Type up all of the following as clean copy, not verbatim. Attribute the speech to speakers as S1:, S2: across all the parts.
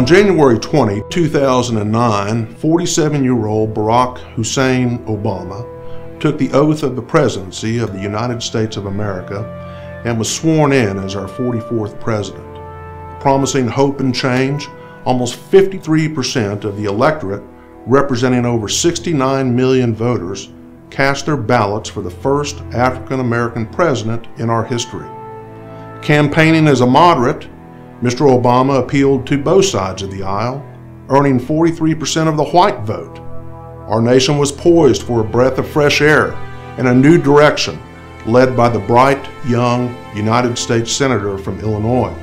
S1: On January 20, 2009, 47-year-old Barack Hussein Obama took the oath of the presidency of the United States of America and was sworn in as our 44th president. Promising hope and change, almost 53% of the electorate, representing over 69 million voters, cast their ballots for the first African-American president in our history. Campaigning as a moderate, Mr. Obama appealed to both sides of the aisle, earning 43% of the white vote. Our nation was poised for a breath of fresh air and a new direction, led by the bright, young United States Senator from Illinois.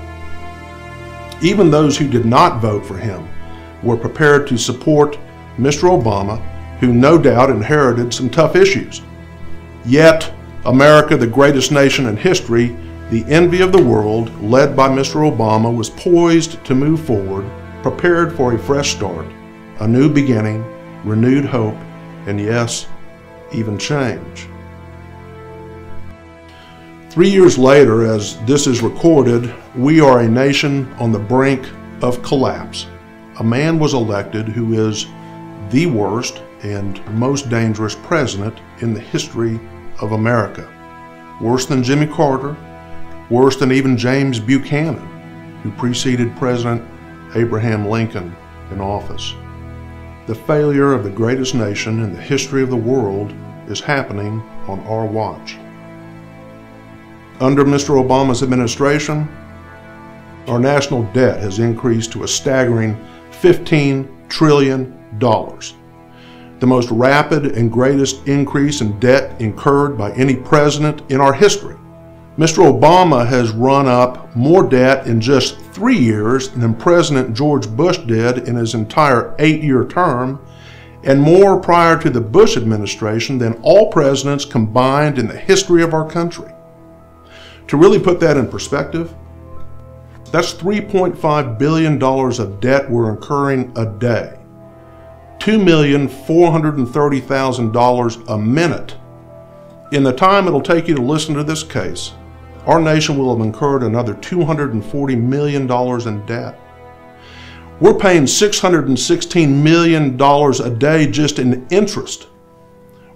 S1: Even those who did not vote for him were prepared to support Mr. Obama, who no doubt inherited some tough issues. Yet, America, the greatest nation in history, the envy of the world, led by Mr. Obama, was poised to move forward, prepared for a fresh start, a new beginning, renewed hope, and yes, even change. 3 years later, as this is recorded, we are a nation on the brink of collapse. A man was elected who is the worst and most dangerous president in the history of America. Worse than Jimmy Carter, worse than even James Buchanan, who preceded President Abraham Lincoln in office. The failure of the greatest nation in the history of the world is happening on our watch. Under Mr. Obama's administration, our national debt has increased to a staggering $15 trillion, the most rapid and greatest increase in debt incurred by any president in our history. Mr. Obama has run up more debt in just 3 years than President George Bush did in his entire 8-year term, and more prior to the Bush administration than all presidents combined in the history of our country. To really put that in perspective, that's $3.5 billion of debt we're incurring a day, $2,430,000 a minute. In the time it'll take you to listen to this case, our nation will have incurred another $240 million in debt. We're paying $616 million a day just in interest.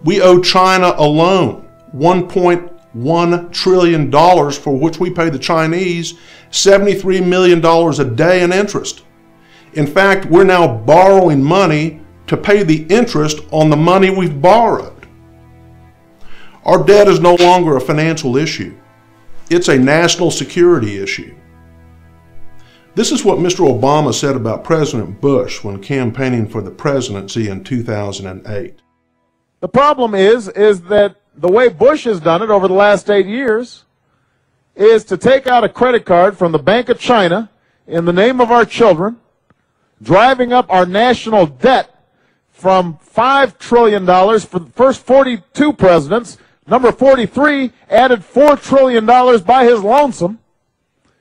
S1: We owe China alone $1.1 trillion, for which we pay the Chinese $73 million a day in interest. In fact, we're now borrowing money to pay the interest on the money we've borrowed. Our debt is no longer a financial issue. It's a national security issue. This is what Mr. Obama said about President Bush when campaigning for the presidency in 2008.
S2: The problem is that the way Bush has done it over the last 8 years is to take out a credit card from the Bank of China in the name of our children, driving up our national debt from $5 trillion for the first 42 presidents. Number 43 added $4 trillion by his lonesome,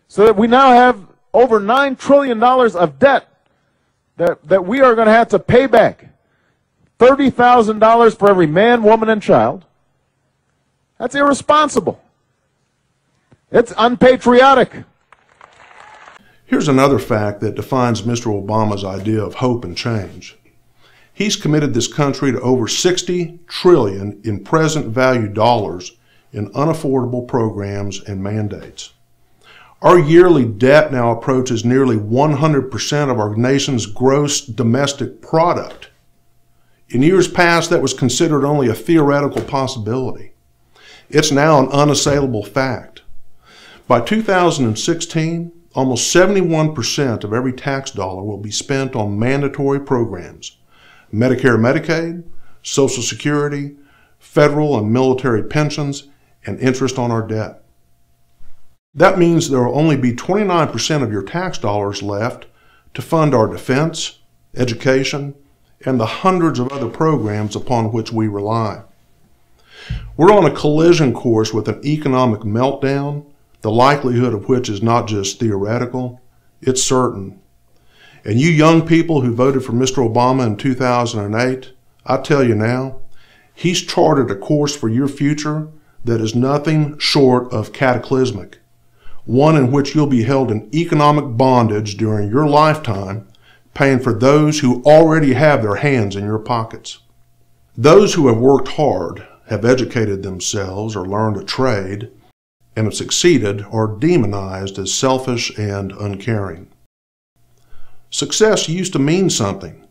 S2: so that we now have over $9 trillion of debt that we are going to have to pay back. $30,000 for every man, woman, and child. That's irresponsible. It's unpatriotic.
S1: Here's another fact that defines Mr. Obama's idea of hope and change. He's committed this country to over $60 trillion in present value dollars in unaffordable programs and mandates. Our yearly debt now approaches nearly 100% of our nation's gross domestic product. In years past, that was considered only a theoretical possibility. It's now an unassailable fact. By 2016, almost 71% of every tax dollar will be spent on mandatory programs: Medicare, Medicaid, Social Security, federal and military pensions, and interest on our debt. That means there will only be 29% of your tax dollars left to fund our defense, education, and the hundreds of other programs upon which we rely. We're on a collision course with an economic meltdown, the likelihood of which is not just theoretical, it's certain. And you young people who voted for Mr. Obama in 2008, I tell you now, he's charted a course for your future that is nothing short of cataclysmic, one in which you'll be held in economic bondage during your lifetime paying for those who already have their hands in your pockets. Those who have worked hard, have educated themselves or learned a trade, and have succeeded are demonized as selfish and uncaring. Success used to mean something.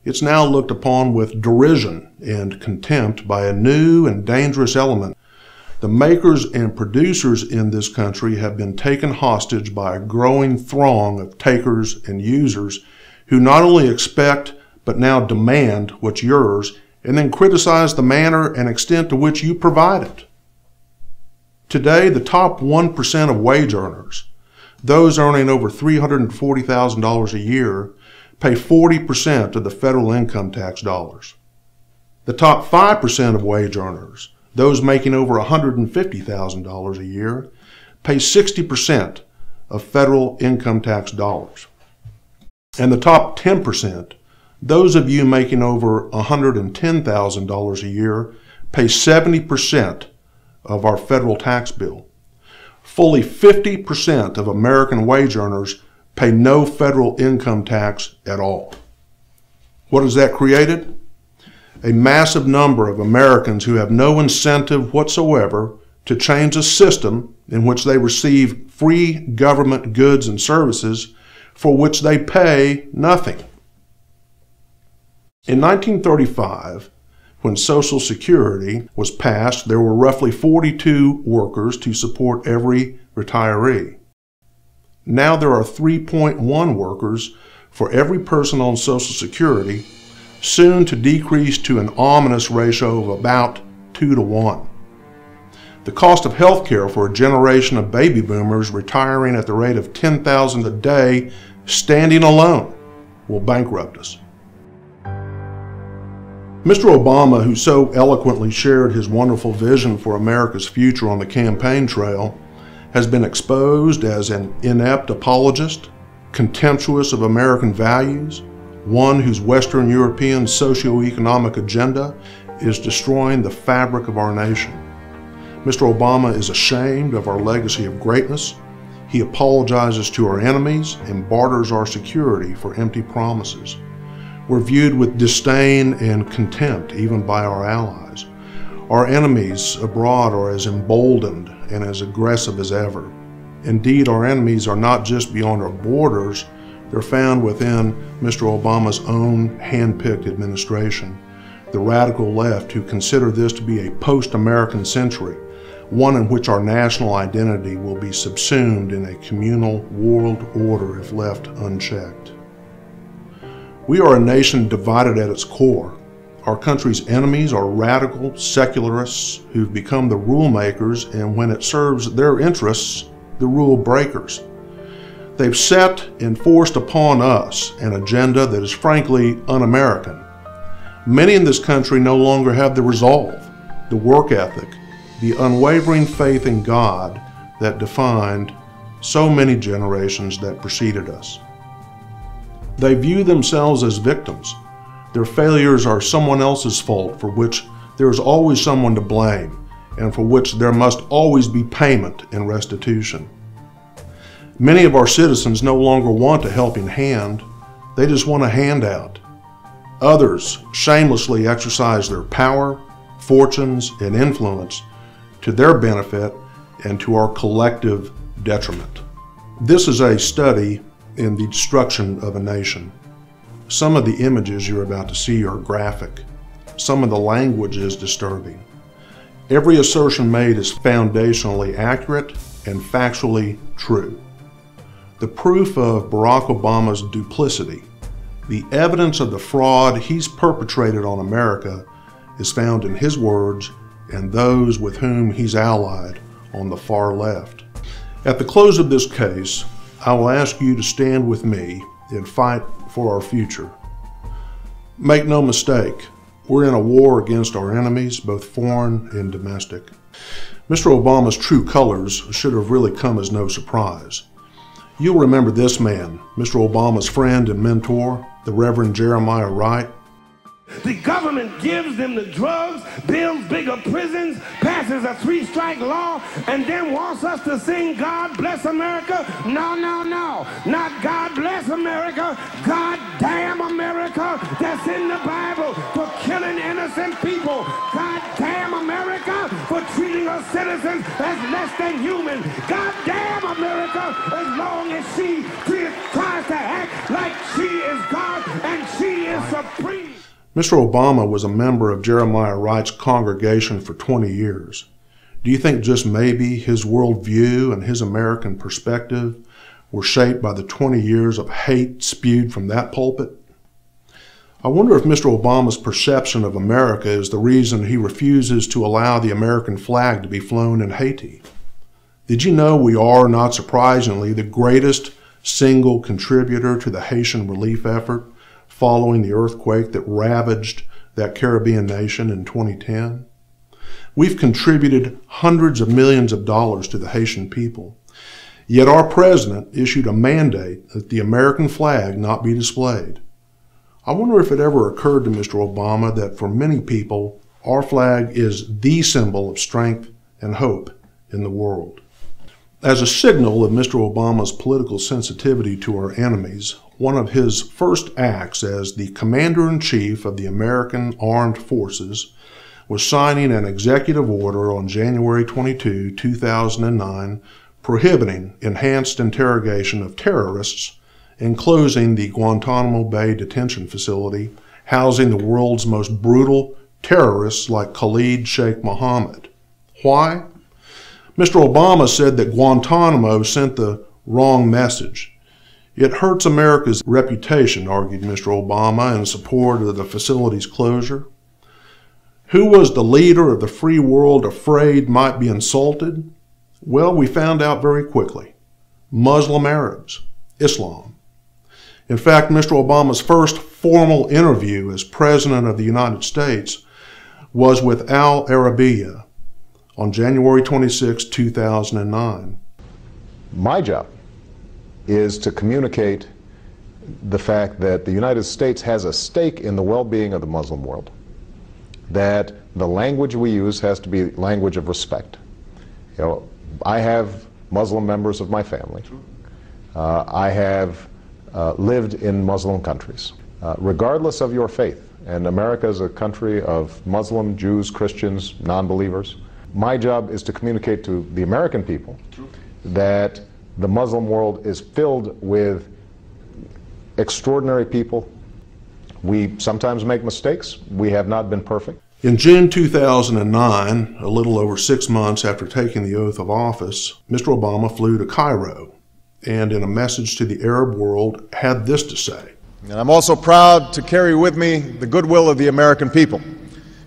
S1: It's now looked upon with derision and contempt by a new and dangerous element. The makers and producers in this country have been taken hostage by a growing throng of takers and users who not only expect but now demand what's yours and then criticize the manner and extent to which you provide it. Today, the top 1% of wage earners, those earning over $340,000 a year, pay 40% of the federal income tax dollars. The top 5% of wage earners, those making over $150,000 a year, pay 60% of federal income tax dollars. And the top 10%, those of you making over $110,000 a year, pay 70% of our federal tax bill. Fully 50% of American wage earners pay no federal income tax at all. What has that created? A massive number of Americans who have no incentive whatsoever to change a system in which they receive free government goods and services for which they pay nothing. In 1935, when Social Security was passed, there were roughly 42 workers to support every retiree. Now there are 3.1 workers for every person on Social Security, soon to decrease to an ominous ratio of about 2 to 1. The cost of health care for a generation of baby boomers retiring at the rate of $10,000 a day, standing alone, will bankrupt us. Mr. Obama, who so eloquently shared his wonderful vision for America's future on the campaign trail, has been exposed as an inept apologist, contemptuous of American values, one whose Western European socio-economic agenda is destroying the fabric of our nation. Mr. Obama is ashamed of our legacy of greatness. He apologizes to our enemies and barters our security for empty promises. We're viewed with disdain and contempt even by our allies. Our enemies abroad are as emboldened and as aggressive as ever. Indeed, our enemies are not just beyond our borders, they're found within Mr. Obama's own hand-picked administration, the radical left who consider this to be a post-American century, one in which our national identity will be subsumed in a communal world order if left unchecked. We are a nation divided at its core. Our country's enemies are radical secularists who've become the rule makers, and when it serves their interests, the rule breakers. They've set and forced upon us an agenda that is frankly un-American. Many in this country no longer have the resolve, the work ethic, the unwavering faith in God that defined so many generations that preceded us. They view themselves as victims. Their failures are someone else's fault, for which there is always someone to blame, and for which there must always be payment and restitution. Many of our citizens no longer want a helping hand, they just want a handout. Others shamelessly exercise their power, fortunes, and influence to their benefit and to our collective detriment. This is a study in the destruction of a nation. Some of the images you're about to see are graphic. Some of the language is disturbing. Every assertion made is foundationally accurate and factually true. The proof of Barack Obama's duplicity, the evidence of the fraud he's perpetrated on America, is found in his words and those with whom he's allied on the far left. At the close of this case, I will ask you to stand with me and fight for our future. Make no mistake, we're in a war against our enemies, both foreign and domestic. Mr. Obama's true colors should have really come as no surprise. You'll remember this man, Mr. Obama's friend and mentor, the Reverend Jeremiah Wright.
S3: The government gives them the drugs, builds bigger prisons, passes a 3-strike law, and then wants us to sing God Bless America? No, no, no. Not God Bless America. God Damn us in the Bible for killing innocent people. God damn America for treating us citizens as less than human. God damn America as long as she tries to act like she is God and she is supreme.
S1: Mr. Obama was a member of Jeremiah Wright's congregation for 20 years. Do you think just maybe his worldview and his American perspective were shaped by the 20 years of hate spewed from that pulpit? I wonder if Mr. Obama's perception of America is the reason he refuses to allow the American flag to be flown in Haiti. Did you know we are, not surprisingly, the greatest single contributor to the Haitian relief effort following the earthquake that ravaged that Caribbean nation in 2010? We've contributed hundreds of millions of dollars to the Haitian people. Yet our president issued a mandate that the American flag not be displayed. I wonder if it ever occurred to Mr. Obama that for many people, our flag is the symbol of strength and hope in the world. As a signal of Mr. Obama's political sensitivity to our enemies, one of his first acts as the Commander-in-Chief of the American Armed Forces was signing an executive order on January 22, 2009, prohibiting enhanced interrogation of terrorists and closing the Guantanamo Bay detention facility, housing the world's most brutal terrorists like Khalid Sheikh Mohammed. Why? Mr. Obama said that Guantanamo sent the wrong message. It hurts America's reputation, argued Mr. Obama in support of the facility's closure. Who was the leader of the free world afraid might be insulted? Well, we found out very quickly. Muslim Arabs, Islam. In fact, Mr. Obama's first formal interview as President of the United States was with Al Arabiya on January 26, 2009.
S4: My job is to communicate the fact that the United States has a stake in the well-being of the Muslim world, that the language we use has to be language of respect. You know, I have Muslim members of my family. I have lived in Muslim countries. Regardless of your faith, and America is a country of Muslim, Jews, Christians, non-believers, my job is to communicate to the American people that the Muslim world is filled with extraordinary people. We sometimes make mistakes. We have not been perfect.
S1: In June 2009, a little over 6 months after taking the oath of office, Mr. Obama flew to Cairo and in a message to the Arab world had this to say.
S2: And I'm also proud to carry with me the goodwill of the American people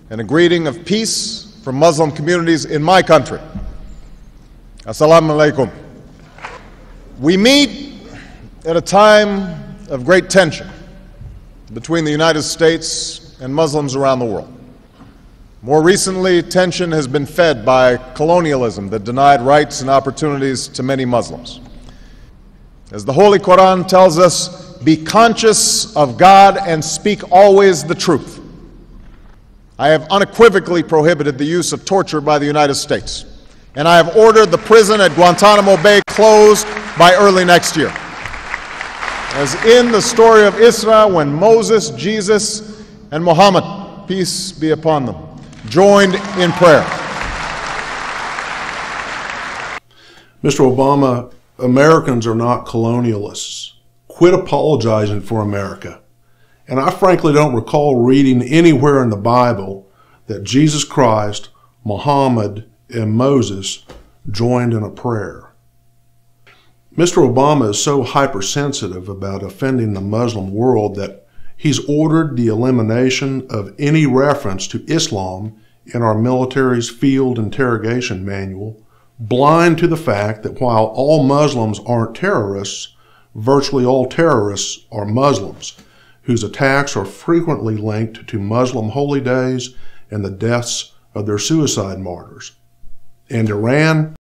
S2: and a greeting of peace from Muslim communities in my country. Assalamu alaikum. We meet at a time of great tension between the United States and Muslims around the world. More recently, tension has been fed by colonialism that denied rights and opportunities to many Muslims. As the Holy Quran tells us, be conscious of God and speak always the truth. I have unequivocally prohibited the use of torture by the United States, and I have ordered the prison at Guantanamo Bay closed by early next year. As in the story of Isra, when Moses, Jesus, and Muhammad, peace be upon them, joined in prayer.
S1: Mr. Obama, Americans are not colonialists. Quit apologizing for America. And I frankly don't recall reading anywhere in the Bible that Jesus Christ, Muhammad, and Moses joined in a prayer. Mr. Obama is so hypersensitive about offending the Muslim world that he's ordered the elimination of any reference to Islam in our military's field interrogation manual, blind to the fact that while all Muslims aren't terrorists, virtually all terrorists are Muslims, whose attacks are frequently linked to Muslim holy days and the deaths of their suicide martyrs. And Iran?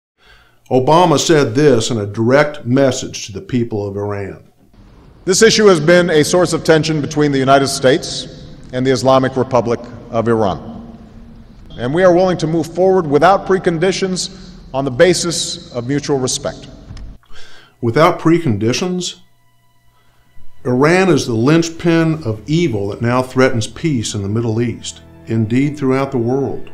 S1: Obama said this in a direct message to the people of Iran.
S2: This issue has been a source of tension between the United States and the Islamic Republic of Iran. And we are willing to move forward without preconditions on the basis of mutual respect.
S1: Without preconditions? Iran is the linchpin of evil that now threatens peace in the Middle East, indeed throughout the world.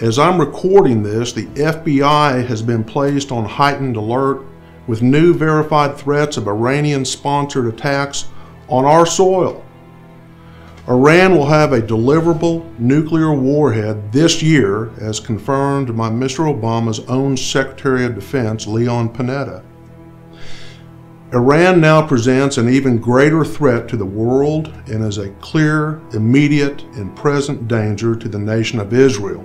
S1: As I'm recording this, the FBI has been placed on heightened alert with new verified threats of Iranian-sponsored attacks on our soil. Iran will have a deliverable nuclear warhead this year, as confirmed by Mr. Obama's own Secretary of Defense, Leon Panetta. Iran now presents an even greater threat to the world and is a clear, immediate, and present danger to the nation of Israel.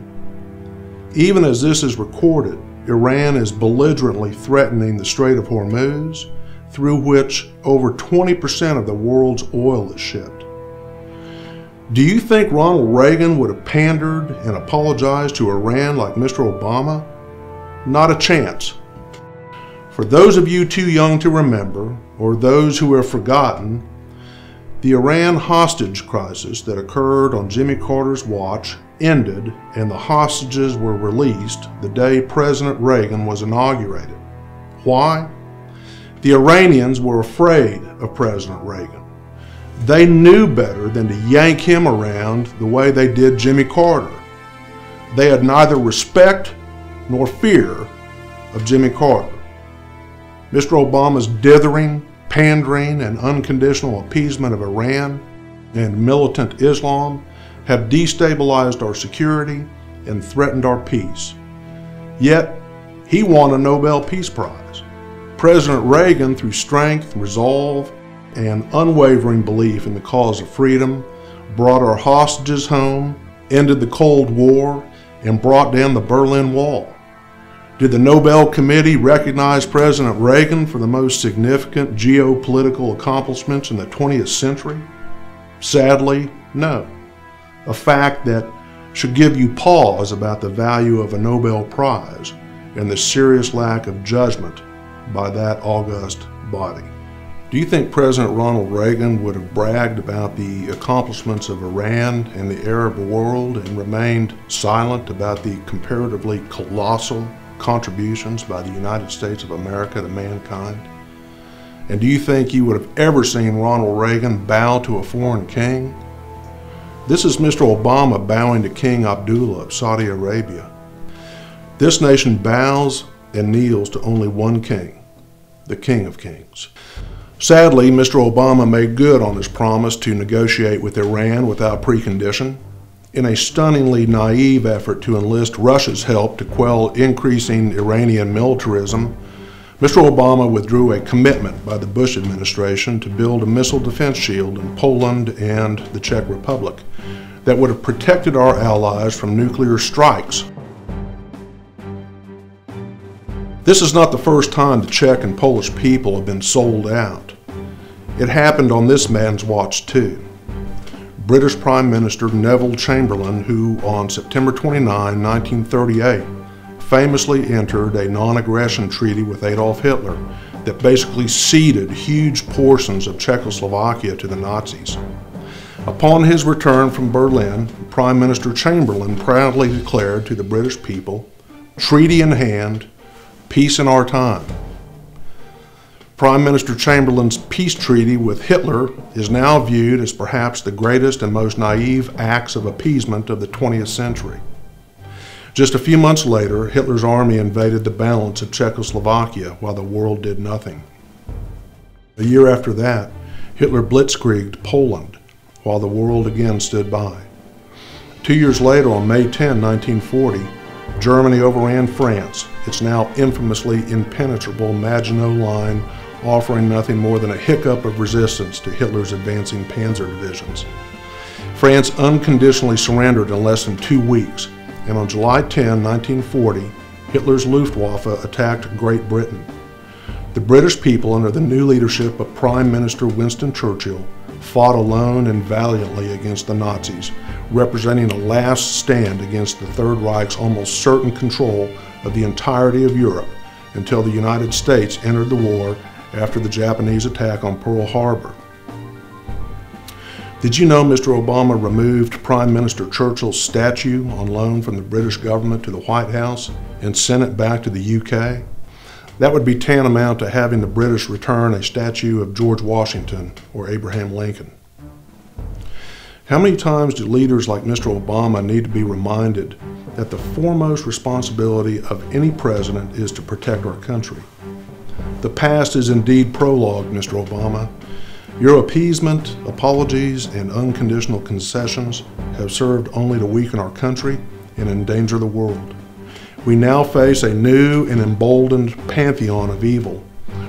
S1: Even as this is recorded, Iran is belligerently threatening the Strait of Hormuz, through which over 20% of the world's oil is shipped. Do you think Ronald Reagan would have pandered and apologized to Iran like Mr. Obama? Not a chance. For those of you too young to remember, or those who have forgotten, the Iran hostage crisis that occurred on Jimmy Carter's watch ended and the hostages were released the day President Reagan was inaugurated. Why? The Iranians were afraid of President Reagan. They knew better than to yank him around the way they did Jimmy Carter. They had neither respect nor fear of Jimmy Carter. Mr. Obama's dithering, pandering, and unconditional appeasement of Iran and militant Islam have destabilized our security and threatened our peace. Yet, he won a Nobel Peace Prize. President Reagan, through strength, resolve, and unwavering belief in the cause of freedom, brought our hostages home, ended the Cold War, and brought down the Berlin Wall. Did the Nobel Committee recognize President Reagan for the most significant geopolitical accomplishments in the 20th century? Sadly, no. A fact that should give you pause about the value of a Nobel Prize and the serious lack of judgment by that august body. Do you think President Ronald Reagan would have bragged about the accomplishments of Iran and the Arab world and remained silent about the comparatively colossal contributions by the United States of America to mankind? And do you think you would have ever seen Ronald Reagan bow to a foreign king? This is Mr. Obama bowing to King Abdullah of Saudi Arabia. This nation bows and kneels to only one king, the King of Kings. Sadly, Mr. Obama made good on his promise to negotiate with Iran without precondition. In a stunningly naive effort to enlist Russia's help to quell increasing Iranian militarism, Mr. Obama withdrew a commitment by the Bush administration to build a missile defense shield in Poland and the Czech Republic that would have protected our allies from nuclear strikes. This is not the first time the Czech and Polish people have been sold out. It happened on this man's watch too. British Prime Minister Neville Chamberlain, who on September 29, 1938, famously entered a non-aggression treaty with Adolf Hitler that basically ceded huge portions of Czechoslovakia to the Nazis. Upon his return from Berlin, Prime Minister Chamberlain proudly declared to the British people, "Treaty in hand, peace in our time." Prime Minister Chamberlain's peace treaty with Hitler is now viewed as perhaps the greatest and most naive acts of appeasement of the 20th century. Just a few months later, Hitler's army invaded the balance of Czechoslovakia while the world did nothing. A year after that, Hitler blitzkrieged Poland while the world again stood by. 2 years later, on May 10, 1940, Germany overran France, its now infamously impenetrable Maginot Line offering nothing more than a hiccup of resistance to Hitler's advancing panzer divisions. France unconditionally surrendered in less than 2 weeks, and on July 10, 1940, Hitler's Luftwaffe attacked Great Britain. The British people, under the new leadership of Prime Minister Winston Churchill, fought alone and valiantly against the Nazis, representing a last stand against the Third Reich's almost certain control of the entirety of Europe until the United States entered the war after the Japanese attack on Pearl Harbor. Did you know Mr. Obama removed Prime Minister Churchill's statue on loan from the British government to the White House and sent it back to the UK? That would be tantamount to having the British return a statue of George Washington or Abraham Lincoln. How many times do leaders like Mr. Obama need to be reminded that the foremost responsibility of any president is to protect our country? The past is indeed prologue, Mr. Obama. Your appeasement, apologies, and unconditional concessions have served only to weaken our country and endanger the world. We now face a new and emboldened pantheon of evil.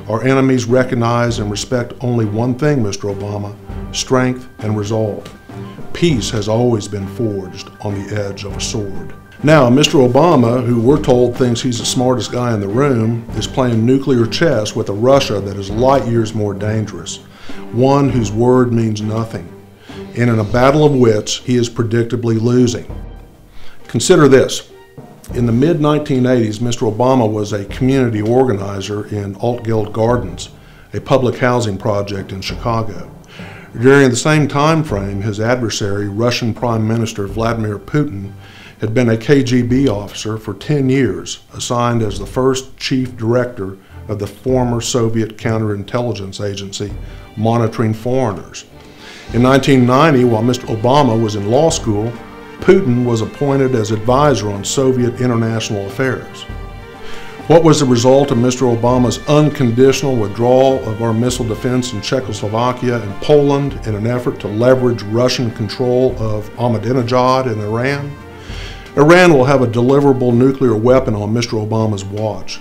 S1: Our enemies recognize and respect only one thing, Mr. Obama: strength and resolve. Peace has always been forged on the edge of a sword. Now, Mr. Obama, who we're told thinks he's the smartest guy in the room, is playing nuclear chess with a Russia that is light years more dangerous, one whose word means nothing. And in a battle of wits, he is predictably losing. Consider this. In the mid-1980s, Mr. Obama was a community organizer in Altgeld Gardens, a public housing project in Chicago. During the same time frame, his adversary, Russian Prime Minister Vladimir Putin, had been a KGB officer for 10 years, assigned as the first chief director of the former Soviet counterintelligence agency monitoring foreigners. In 1990, while Mr. Obama was in law school, Putin was appointed as advisor on Soviet international affairs. What was the result of Mr. Obama's unconditional withdrawal of our missile defense in Czechoslovakia and Poland in an effort to leverage Russian control of Ahmadinejad and Iran? Iran will have a deliverable nuclear weapon on Mr. Obama's watch.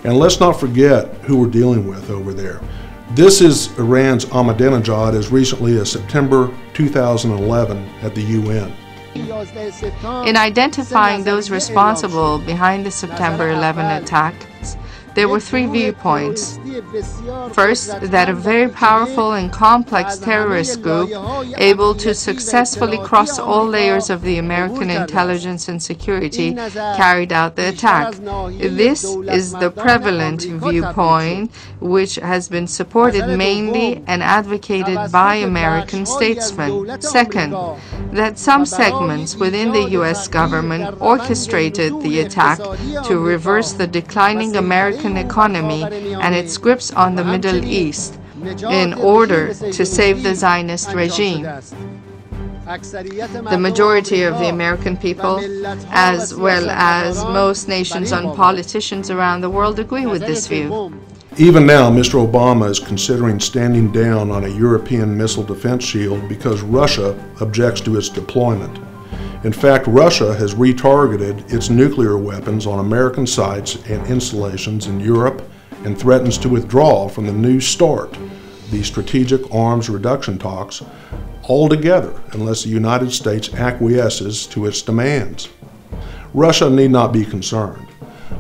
S1: And let's not forget who we're dealing with over there. This is Iran's Ahmadinejad as recently as September 2011 at the UN.
S5: In identifying those responsible behind the September 11 attacks, there were three viewpoints. First, that a very powerful and complex terrorist group able to successfully cross all layers of the American intelligence and security carried out the attack. This is the prevalent viewpoint, which has been supported mainly and advocated by American statesmen. Second, that some segments within the U.S. government orchestrated the attack to reverse the declining American economy and its grips on the Middle East in order to save the Zionist regime. The majority of the American people, as well as most nations and politicians around the world, agree with this view.
S1: Even now, Mr. Obama is considering standing down on a European missile defense shield because Russia objects to its deployment. In fact, Russia has retargeted its nuclear weapons on American sites and installations in Europe and threatens to withdraw from the New START, the Strategic Arms Reduction talks, altogether unless the United States acquiesces to its demands. Russia need not be concerned.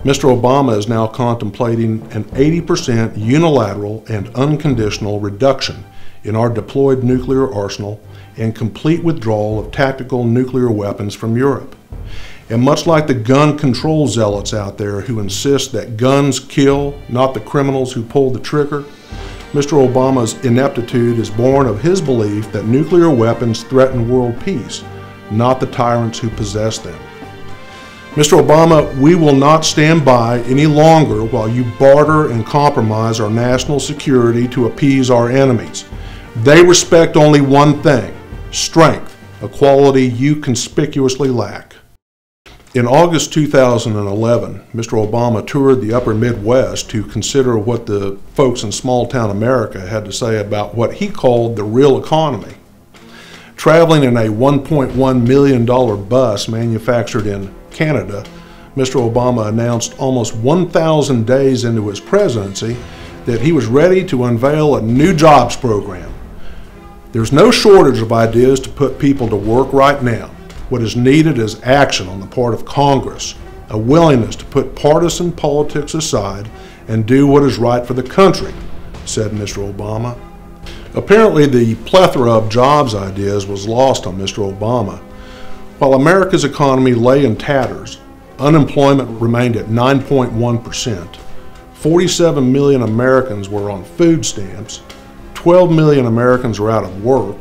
S1: Mr. Obama is now contemplating an 80% unilateral and unconditional reduction in our deployed nuclear arsenal and complete withdrawal of tactical nuclear weapons from Europe. And much like the gun control zealots out there who insist that guns kill, not the criminals who pull the trigger, Mr. Obama's ineptitude is born of his belief that nuclear weapons threaten world peace, not the tyrants who possess them. Mr. Obama, we will not stand by any longer while you barter and compromise our national security to appease our enemies. They respect only one thing: strength, a quality you conspicuously lack. In August 2011, Mr. Obama toured the upper Midwest to consider what the folks in small-town America had to say about what he called the real economy. Traveling in a $1.1 million bus manufactured in Canada, Mr. Obama announced almost 1,000 days into his presidency that he was ready to unveil a new jobs program. There's no shortage of ideas to put people to work right now. What is needed is action on the part of Congress, a willingness to put partisan politics aside and do what is right for the country, said Mr. Obama. Apparently, the plethora of jobs ideas was lost on Mr. Obama. While America's economy lay in tatters, unemployment remained at 9.1%. 47 million Americans were on food stamps. 12 million Americans were out of work.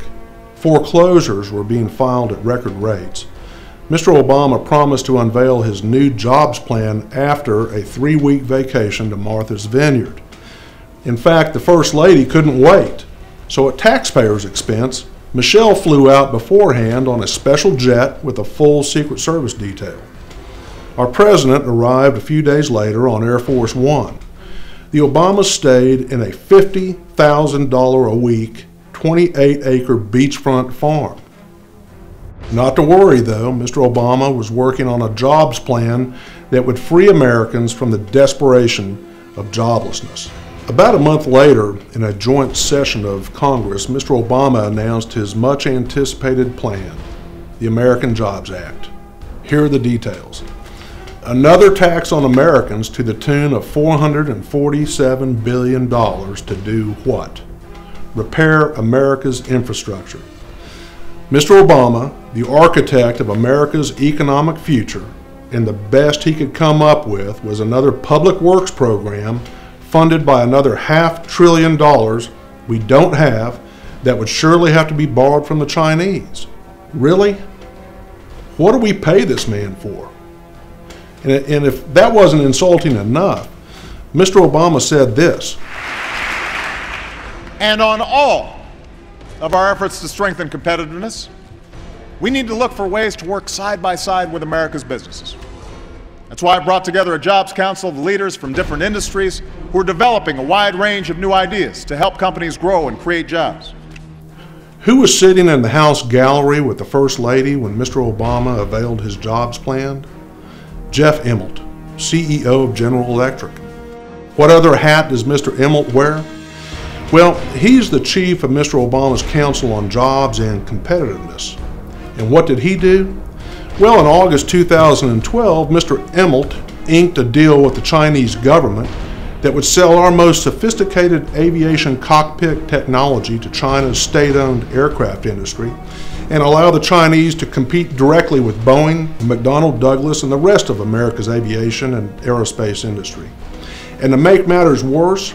S1: Foreclosures were being filed at record rates. Mr. Obama promised to unveil his new jobs plan after a 3-week vacation to Martha's Vineyard. In fact, the First Lady couldn't wait, so at taxpayers' expense, Michelle flew out beforehand on a special jet with a full Secret Service detail. Our president arrived a few days later on Air Force One. The Obamas stayed in a $50,000 a week, 28-acre beachfront farm. Not to worry, though, Mr. Obama was working on a jobs plan that would free Americans from the desperation of joblessness. About a month later, in a joint session of Congress, Mr. Obama announced his much-anticipated plan, the American Jobs Act. Here are the details. Another tax on Americans to the tune of $447 billion to do what? Repair America's infrastructure. Mr. Obama, the architect of America's economic future, and the best he could come up with was another public works program funded by another $500 billion we don't have that would surely have to be borrowed from the Chinese. Really? What do we pay this man for? And if that wasn't insulting enough, Mr. Obama said this.
S6: And on all of our efforts to strengthen competitiveness, we need to look for ways to work side by side with America's businesses. That's why I brought together a jobs council of leaders from different industries who are developing a wide range of new ideas to help companies grow and create jobs.
S1: Who was sitting in the House gallery with the First Lady when Mr. Obama unveiled his jobs plan? Jeff Immelt, CEO of General Electric. What other hat does Mr. Immelt wear? Well, he's the chief of Mr. Obama's Council on Jobs and Competitiveness. And what did he do? Well, in August 2012, Mr. Immelt inked a deal with the Chinese government that would sell our most sophisticated aviation cockpit technology to China's state-owned aircraft industry and allow the Chinese to compete directly with Boeing, McDonnell Douglas, and the rest of America's aviation and aerospace industry. And to make matters worse,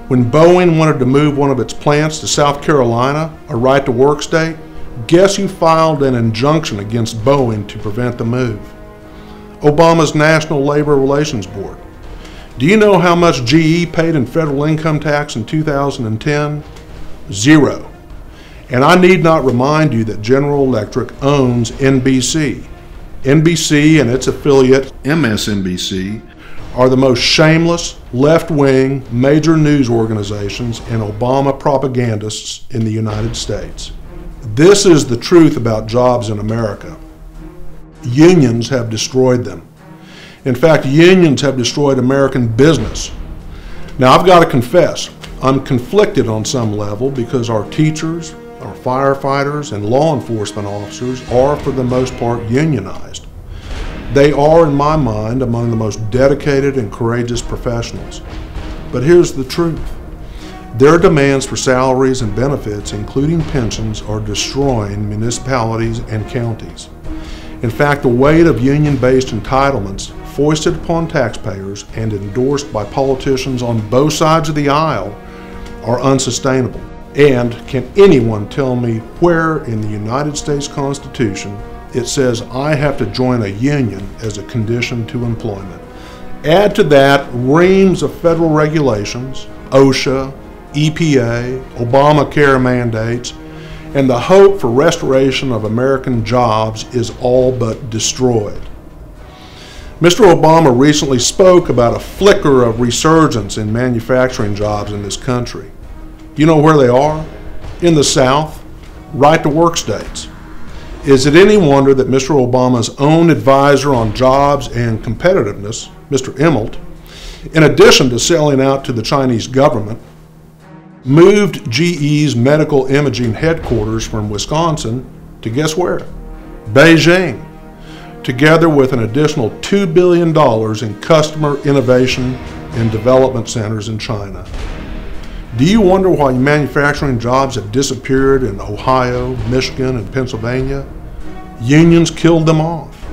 S1: when Boeing wanted to move one of its plants to South Carolina, a right-to-work state, guess who filed an injunction against Boeing to prevent the move? Obama's National Labor Relations Board. Do you know how much GE paid in federal income tax in 2010? Zero. And I need not remind you that General Electric owns NBC. NBC and its affiliate, MSNBC, are the most shameless, left-wing, major news organizations and Obama propagandists in the United States. This is the truth about jobs in America. Unions have destroyed them. In fact, unions have destroyed American business. Now, I've got to confess, I'm conflicted on some level because our teachers, our firefighters, and law enforcement officers are, for the most part, unionized. They are, in my mind, among the most dedicated and courageous professionals. But here's the truth. Their demands for salaries and benefits, including pensions, are destroying municipalities and counties. In fact, the weight of union-based entitlements foisted upon taxpayers and endorsed by politicians on both sides of the aisle are unsustainable. And can anyone tell me where in the United States Constitution it says I have to join a union as a condition to employment? Add to that reams of federal regulations, OSHA, EPA, Obamacare mandates, and the hope for restoration of American jobs is all but destroyed. Mr. Obama recently spoke about a flicker of resurgence in manufacturing jobs in this country. You know where they are? In the South, right-to-work states. Is it any wonder that Mr. Obama's own advisor on jobs and competitiveness, Mr. Immelt, in addition to selling out to the Chinese government, moved GE's medical imaging headquarters from Wisconsin to guess where? Beijing, together with an additional $2 billion in customer innovation and development centers in China. Do you wonder why manufacturing jobs have disappeared in Ohio, Michigan, and Pennsylvania? Unions killed them off.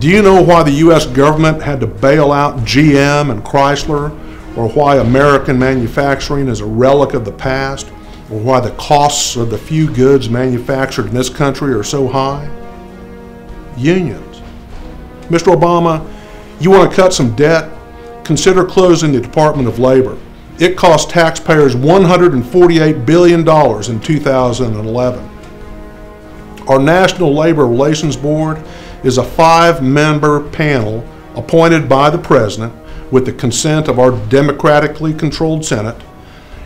S1: Do you know why the U.S. government had to bail out GM and Chrysler, or why American manufacturing is a relic of the past, or why the costs of the few goods manufactured in this country are so high? unions. Mr. Obama, you want to cut some debt? Consider closing the Department of Labor. It cost taxpayers $148 billion in 2011. Our National Labor Relations Board is a 5-member panel appointed by the President with the consent of our democratically controlled Senate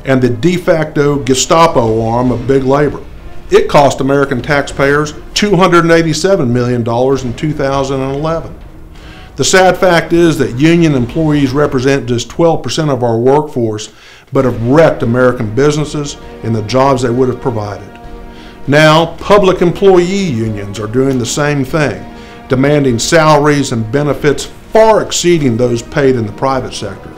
S1: and the de facto Gestapo arm of big labor. It cost American taxpayers $287 million in 2011. The sad fact is that union employees represent just 12% of our workforce, but have wrecked American businesses and the jobs they would have provided. Now, public employee unions are doing the same thing, demanding salaries and benefits far exceeding those paid in the private sector.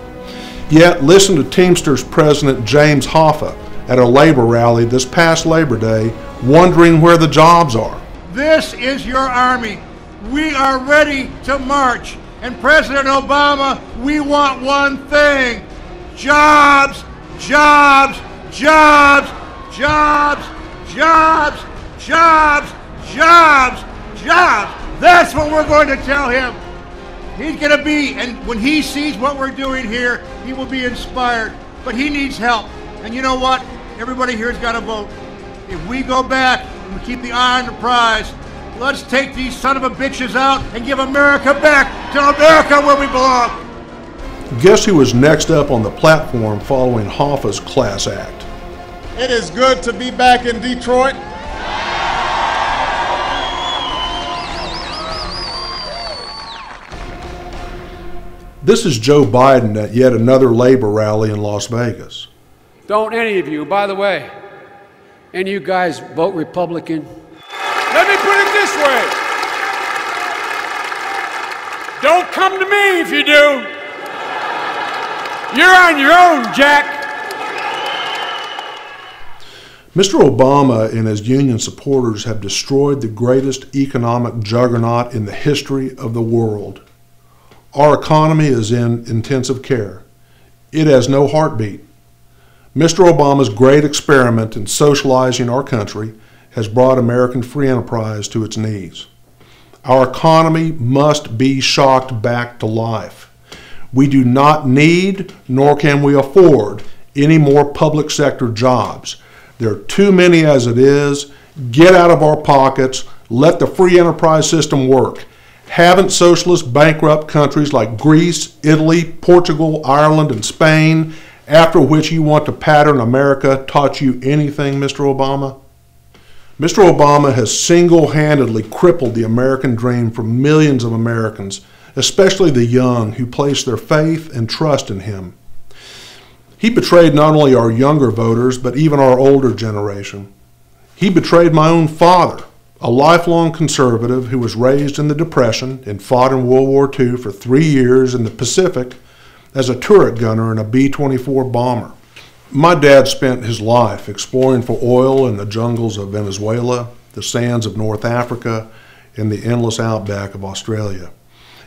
S1: Yet, listen to Teamsters President James Hoffa at a labor rally this past Labor Day, wondering where the jobs are.
S7: This is your army. We are ready to march. And President Obama, we want one thing: jobs, jobs, jobs, jobs, jobs, jobs, jobs, jobs. That's what we're going to tell him. He's going to be, and when he sees what we're doing here, he will be inspired. But he needs help. And you know what? Everybody here has got to vote. If we go back and we keep the eye on the prize, let's take these son of a bitches out and give America back to America where we belong.
S1: Guess who was next up on the platform following Hoffa's class act?
S8: It is good to be back in Detroit.
S1: This is Joe Biden at yet another labor rally in Las Vegas.
S9: Don't any of you, by the way, any of you guys vote Republican? Let me put it this way. Don't come to me if you do. You're on your own, Jack.
S1: Mr. Obama and his union supporters have destroyed the greatest economic juggernaut in the history of the world. Our economy is in intensive care. It has no heartbeat. Mr. Obama's great experiment in socializing our country has brought American free enterprise to its knees. Our economy must be shocked back to life. We do not need, nor can we afford, any more public sector jobs. There are too many as it is. Get out of our pockets. Let the free enterprise system work. Haven't socialist bankrupt countries like Greece, Italy, Portugal, Ireland, and Spain, after which you want to pattern America, taught you anything, Mr. Obama? Mr. Obama has single-handedly crippled the American dream for millions of Americans, especially the young who place their faith and trust in him. He betrayed not only our younger voters, but even our older generation. He betrayed my own father, a lifelong conservative who was raised in the Depression and fought in World War II for 3 years in the Pacific as a turret gunner in a B-24 bomber. My dad spent his life exploring for oil in the jungles of Venezuela, the sands of North Africa, and the endless outback of Australia.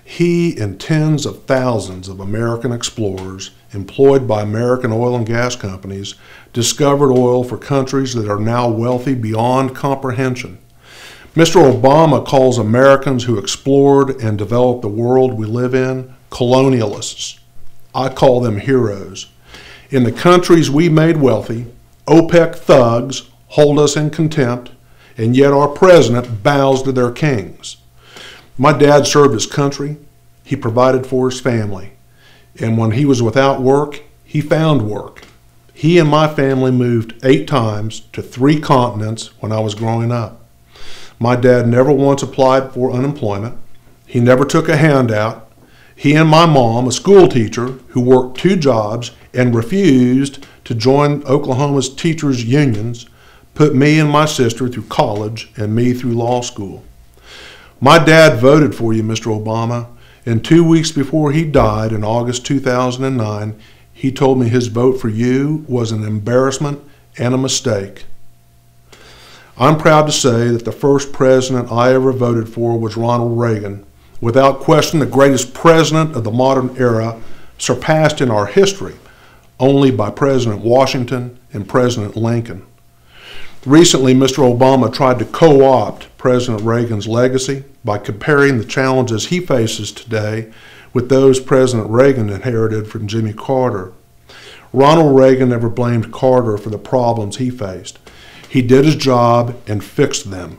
S1: He and tens of thousands of American explorers employed by American oil and gas companies discovered oil for countries that are now wealthy beyond comprehension. Mr. Obama calls Americans who explored and developed the world we live in colonialists. I call them heroes. In the countries we made wealthy, OPEC thugs hold us in contempt, and yet our president bows to their kings. My dad served his country. He provided for his family. And when he was without work, he found work. He and my family moved 8 times to 3 continents when I was growing up. My dad never once applied for unemployment. He never took a handout. He and my mom, a school teacher who worked 2 jobs and refused to join Oklahoma's teachers' unions, put me and my sister through college and me through law school. My dad voted for you, Mr. Obama, and 2 weeks before he died in August 2009, he told me his vote for you was an embarrassment and a mistake. I'm proud to say that the first president I ever voted for was Ronald Reagan, without question the greatest president of the modern era, surpassed in our history only by President Washington and President Lincoln. Recently, Mr. Obama tried to co-opt President Reagan's legacy by comparing the challenges he faces today with those President Reagan inherited from Jimmy Carter. Ronald Reagan never blamed Carter for the problems he faced. He did his job and fixed them.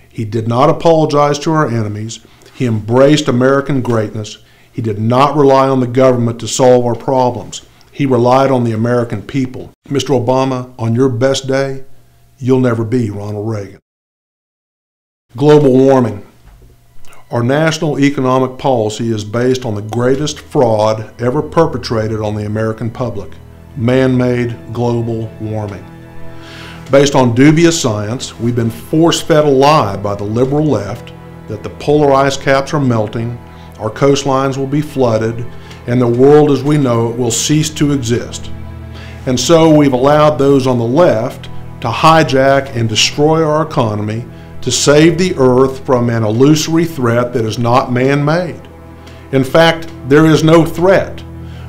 S1: He did not apologize to our enemies. He embraced American greatness. He did not rely on the government to solve our problems. He relied on the American people. Mr. Obama, on your best day, you'll never be Ronald Reagan. Global warming. Our national economic policy is based on the greatest fraud ever perpetrated on the American public, man-made global warming. Based on dubious science, we've been force-fed a lie by the liberal left that the polar ice caps are melting, our coastlines will be flooded, and the world as we know it will cease to exist. And so we've allowed those on the left to hijack and destroy our economy to save the earth from an illusory threat that is not man-made. In fact, there is no threat,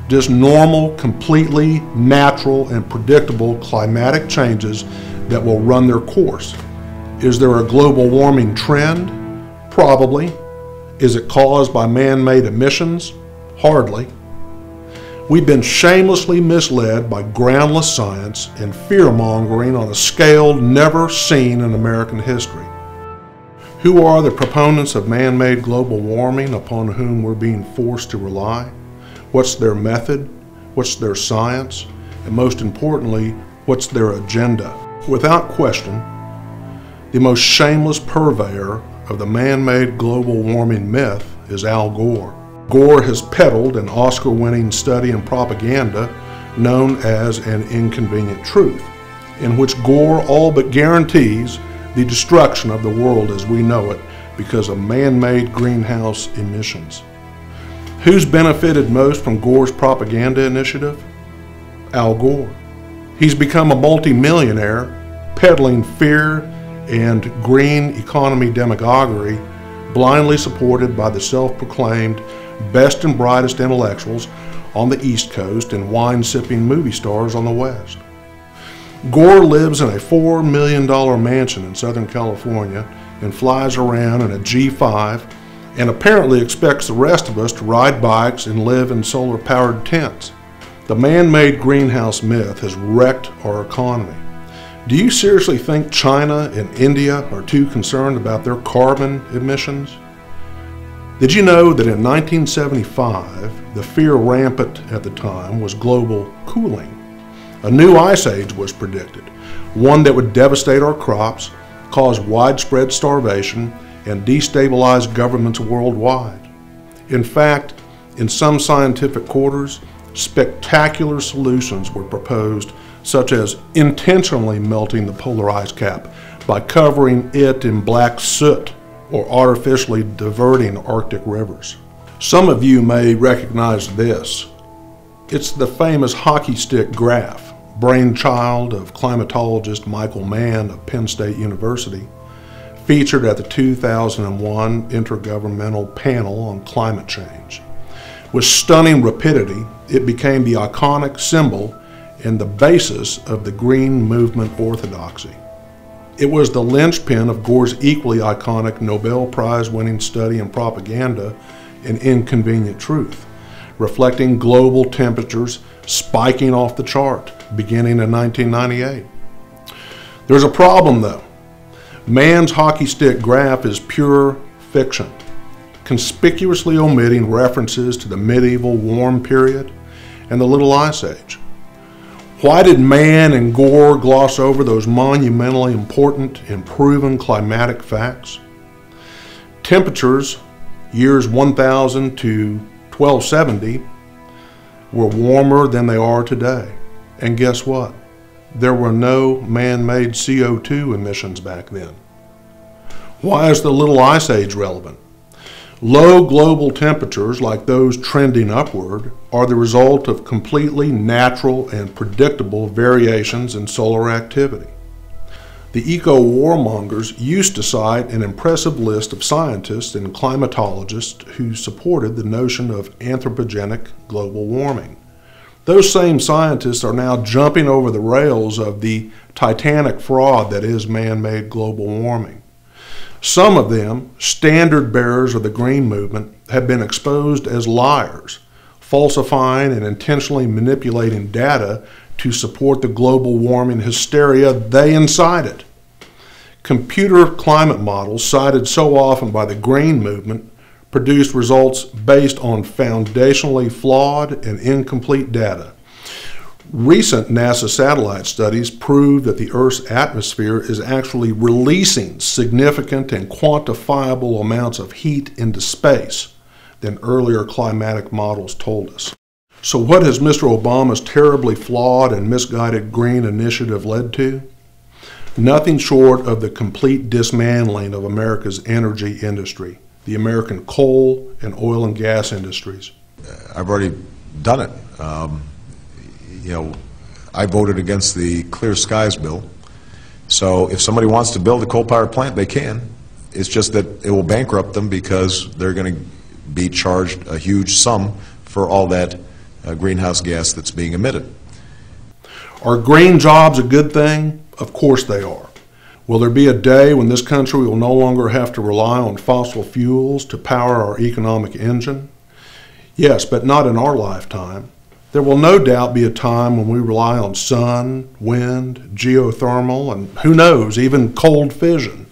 S1: just normal, completely natural and predictable climatic changes that will run their course. Is there a global warming trend? Probably. Is it caused by man-made emissions? Hardly. We've been shamelessly misled by groundless science and fear-mongering on a scale never seen in American history. Who are the proponents of man-made global warming upon whom we're being forced to rely? What's their method? What's their science? And most importantly, what's their agenda? Without question, the most shameless purveyor of the man-made global warming myth is Al Gore. Gore has peddled an Oscar-winning study in propaganda known as An Inconvenient Truth, in which Gore all but guarantees the destruction of the world as we know it because of man-made greenhouse emissions. Who's benefited most from Gore's propaganda initiative? Al Gore. He's become a multi-millionaire peddling fear and green economy demagoguery, blindly supported by the self-proclaimed best and brightest intellectuals on the East Coast and wine-sipping movie stars on the West. Gore lives in a $4 million mansion in Southern California and flies around in a G5 and apparently expects the rest of us to ride bikes and live in solar-powered tents. The man-made greenhouse myth has wrecked our economy. Do you seriously think China and India are too concerned about their carbon emissions? Did you know that in 1975, the fear rampant at the time was global cooling? A new ice age was predicted, one that would devastate our crops, cause widespread starvation, and destabilize governments worldwide. In fact, in some scientific quarters, spectacular solutions were proposed, such as intentionally melting the polar ice cap by covering it in black soot or artificially diverting Arctic rivers. Some of you may recognize this. It's the famous hockey stick graph, brainchild of climatologist Michael Mann of Penn State University, featured at the 2001 Intergovernmental Panel on Climate Change. With stunning rapidity, it became the iconic symbol and the basis of the Green Movement orthodoxy. It was the linchpin of Gore's equally iconic Nobel Prize-winning study in propaganda, An Inconvenient Truth, reflecting global temperatures spiking off the chart beginning in 1998. There's a problem though. Mann's hockey stick graph is pure fiction, conspicuously omitting references to the medieval warm period and the Little Ice Age. Why did Mann and Gore gloss over those monumentally important and proven climatic facts? Temperatures, years 1000 to 1270, were warmer than they are today. And guess what? There were no man-made CO2 emissions back then. Why is the Little Ice Age relevant? Low global temperatures, like those trending upward, are the result of completely natural and predictable variations in solar activity. The eco-warmongers used to cite an impressive list of scientists and climatologists who supported the notion of anthropogenic global warming. Those same scientists are now jumping over the rails of the titanic fraud that is man-made global warming. Some of them, standard bearers of the Green Movement, have been exposed as liars, falsifying and intentionally manipulating data to support the global warming hysteria they incited. Computer climate models cited so often by the Green Movement produced results based on foundationally flawed and incomplete data. Recent NASA satellite studies prove that the Earth's atmosphere is actually releasing significant and quantifiable amounts of heat into space than earlier climatic models told us. So what has Mr. Obama's terribly flawed and misguided green initiative led to? Nothing short of the complete dismantling of America's energy industry, the American coal and oil and gas industries.
S4: I've already done it. I voted against the Clear Skies bill. So if somebody wants to build a coal-powered plant, they can. It's just that it will bankrupt them because they're going to be charged a huge sum for all that greenhouse gas that's being emitted.
S1: Are green jobs a good thing? Of course they are. Will there be a day when this country will no longer have to rely on fossil fuels to power our economic engine? Yes, but not in our lifetime. There will no doubt be a time when we rely on sun, wind, geothermal, and who knows, even cold fission.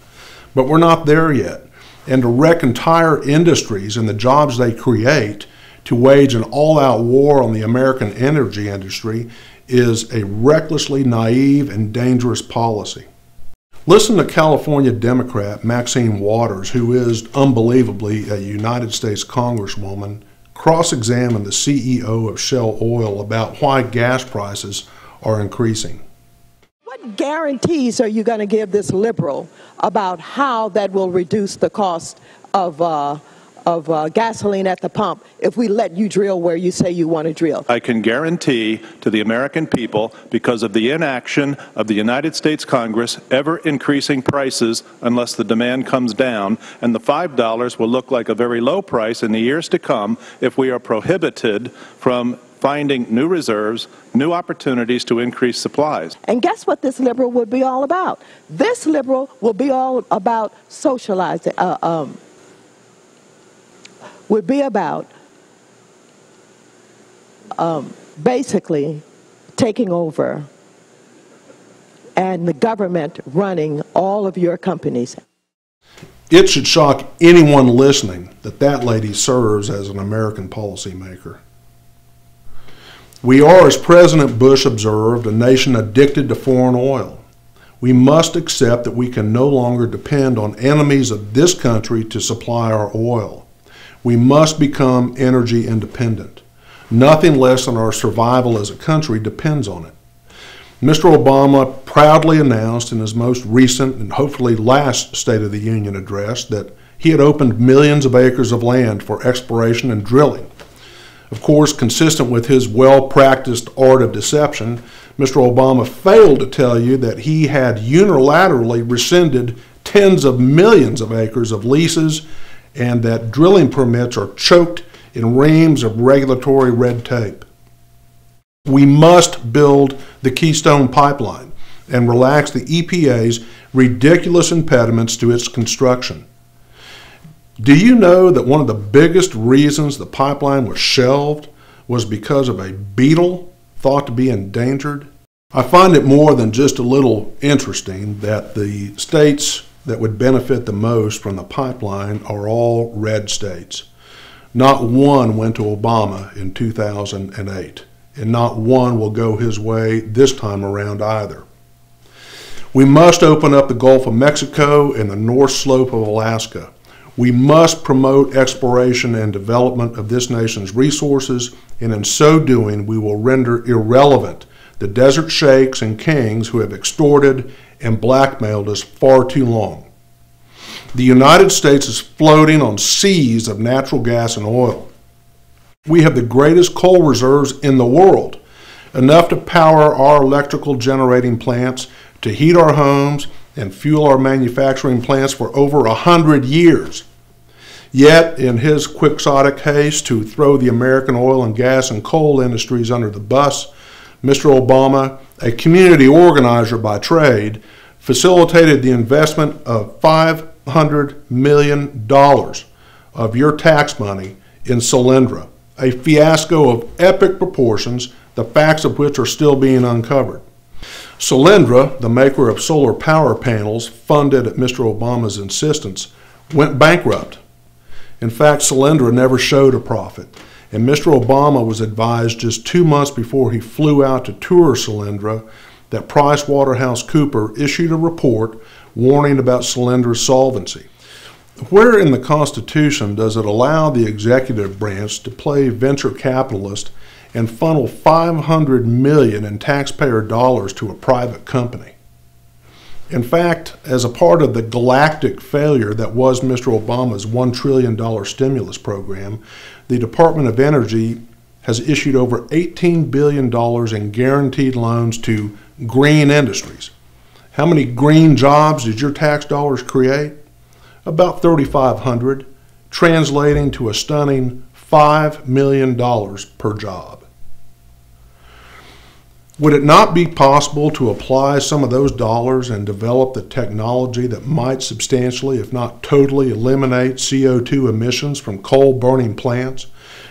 S1: But we're not there yet. And to wreck entire industries and the jobs they create, to wage an all-out war on the American energy industry, is a recklessly naive and dangerous policy. Listen to California Democrat Maxine Waters, who is unbelievably a United States Congresswoman, cross-examine the CEO of Shell Oil about why gas prices are increasing.
S10: What guarantees are you going to give this liberal about how that will reduce the cost of gasoline at the pump if we let you drill where you say you want to drill?
S11: I can guarantee to the American people, because of the inaction of the United States Congress, ever increasing prices unless the demand comes down, and the $5 will look like a very low price in the years to come if we are prohibited from finding new reserves, new opportunities to increase supplies.
S10: And guess what this liberal would be all about? This liberal will be all about socializing, would be about basically taking over and the government running all of your companies.
S1: It should shock anyone listening that that lady serves as an American policymaker. We are, as President Bush observed, a nation addicted to foreign oil. We must accept that we can no longer depend on enemies of this country to supply our oil. We must become energy independent. Nothing less than our survival as a country depends on it. Mr. Obama proudly announced in his most recent and hopefully last State of the Union address that he had opened millions of acres of land for exploration and drilling. Of course, consistent with his well-practiced art of deception, Mr. Obama failed to tell you that he had unilaterally rescinded tens of millions of acres of leases and that drilling permits are choked in reams of regulatory red tape. We must build the Keystone Pipeline and relax the EPA's ridiculous impediments to its construction. Do you know that one of the biggest reasons the pipeline was shelved was because of a beetle thought to be endangered? I find it more than just a little interesting that the states that would benefit the most from the pipeline are all red states. Not one went to Obama in 2008, and not one will go his way this time around either. We must open up the Gulf of Mexico and the North Slope of Alaska. We must promote exploration and development of this nation's resources, and in so doing, we will render irrelevant the desert sheikhs and kings who have extorted and blackmailed us far too long. The United States is floating on seas of natural gas and oil. We have the greatest coal reserves in the world, enough to power our electrical generating plants, to heat our homes, and fuel our manufacturing plants for over 100 years. Yet, in his quixotic haste to throw the American oil and gas and coal industries under the bus, Mr. Obama, a community organizer by trade, facilitated the investment of $5 $500 million of your tax money in Solyndra, a fiasco of epic proportions, the facts of which are still being uncovered. Solyndra, the maker of solar power panels funded at Mr. Obama's insistence, went bankrupt. In fact, Solyndra never showed a profit, and Mr. Obama was advised just 2 months before he flew out to tour Solyndra that PricewaterhouseCoopers issued a report warning about Solyndra's solvency. Where in the Constitution does it allow the executive branch to play venture capitalist and funnel $500 million in taxpayer dollars to a private company? In fact, as a part of the galactic failure that was Mr. Obama's $1 trillion stimulus program, the Department of Energy has issued over $18 billion in guaranteed loans to green industries. How many green jobs did your tax dollars create? About 3,500, translating to a stunning $5 million per job. Would it not be possible to apply some of those dollars and develop the technology that might substantially, if not totally, eliminate CO2 emissions from coal-burning plants,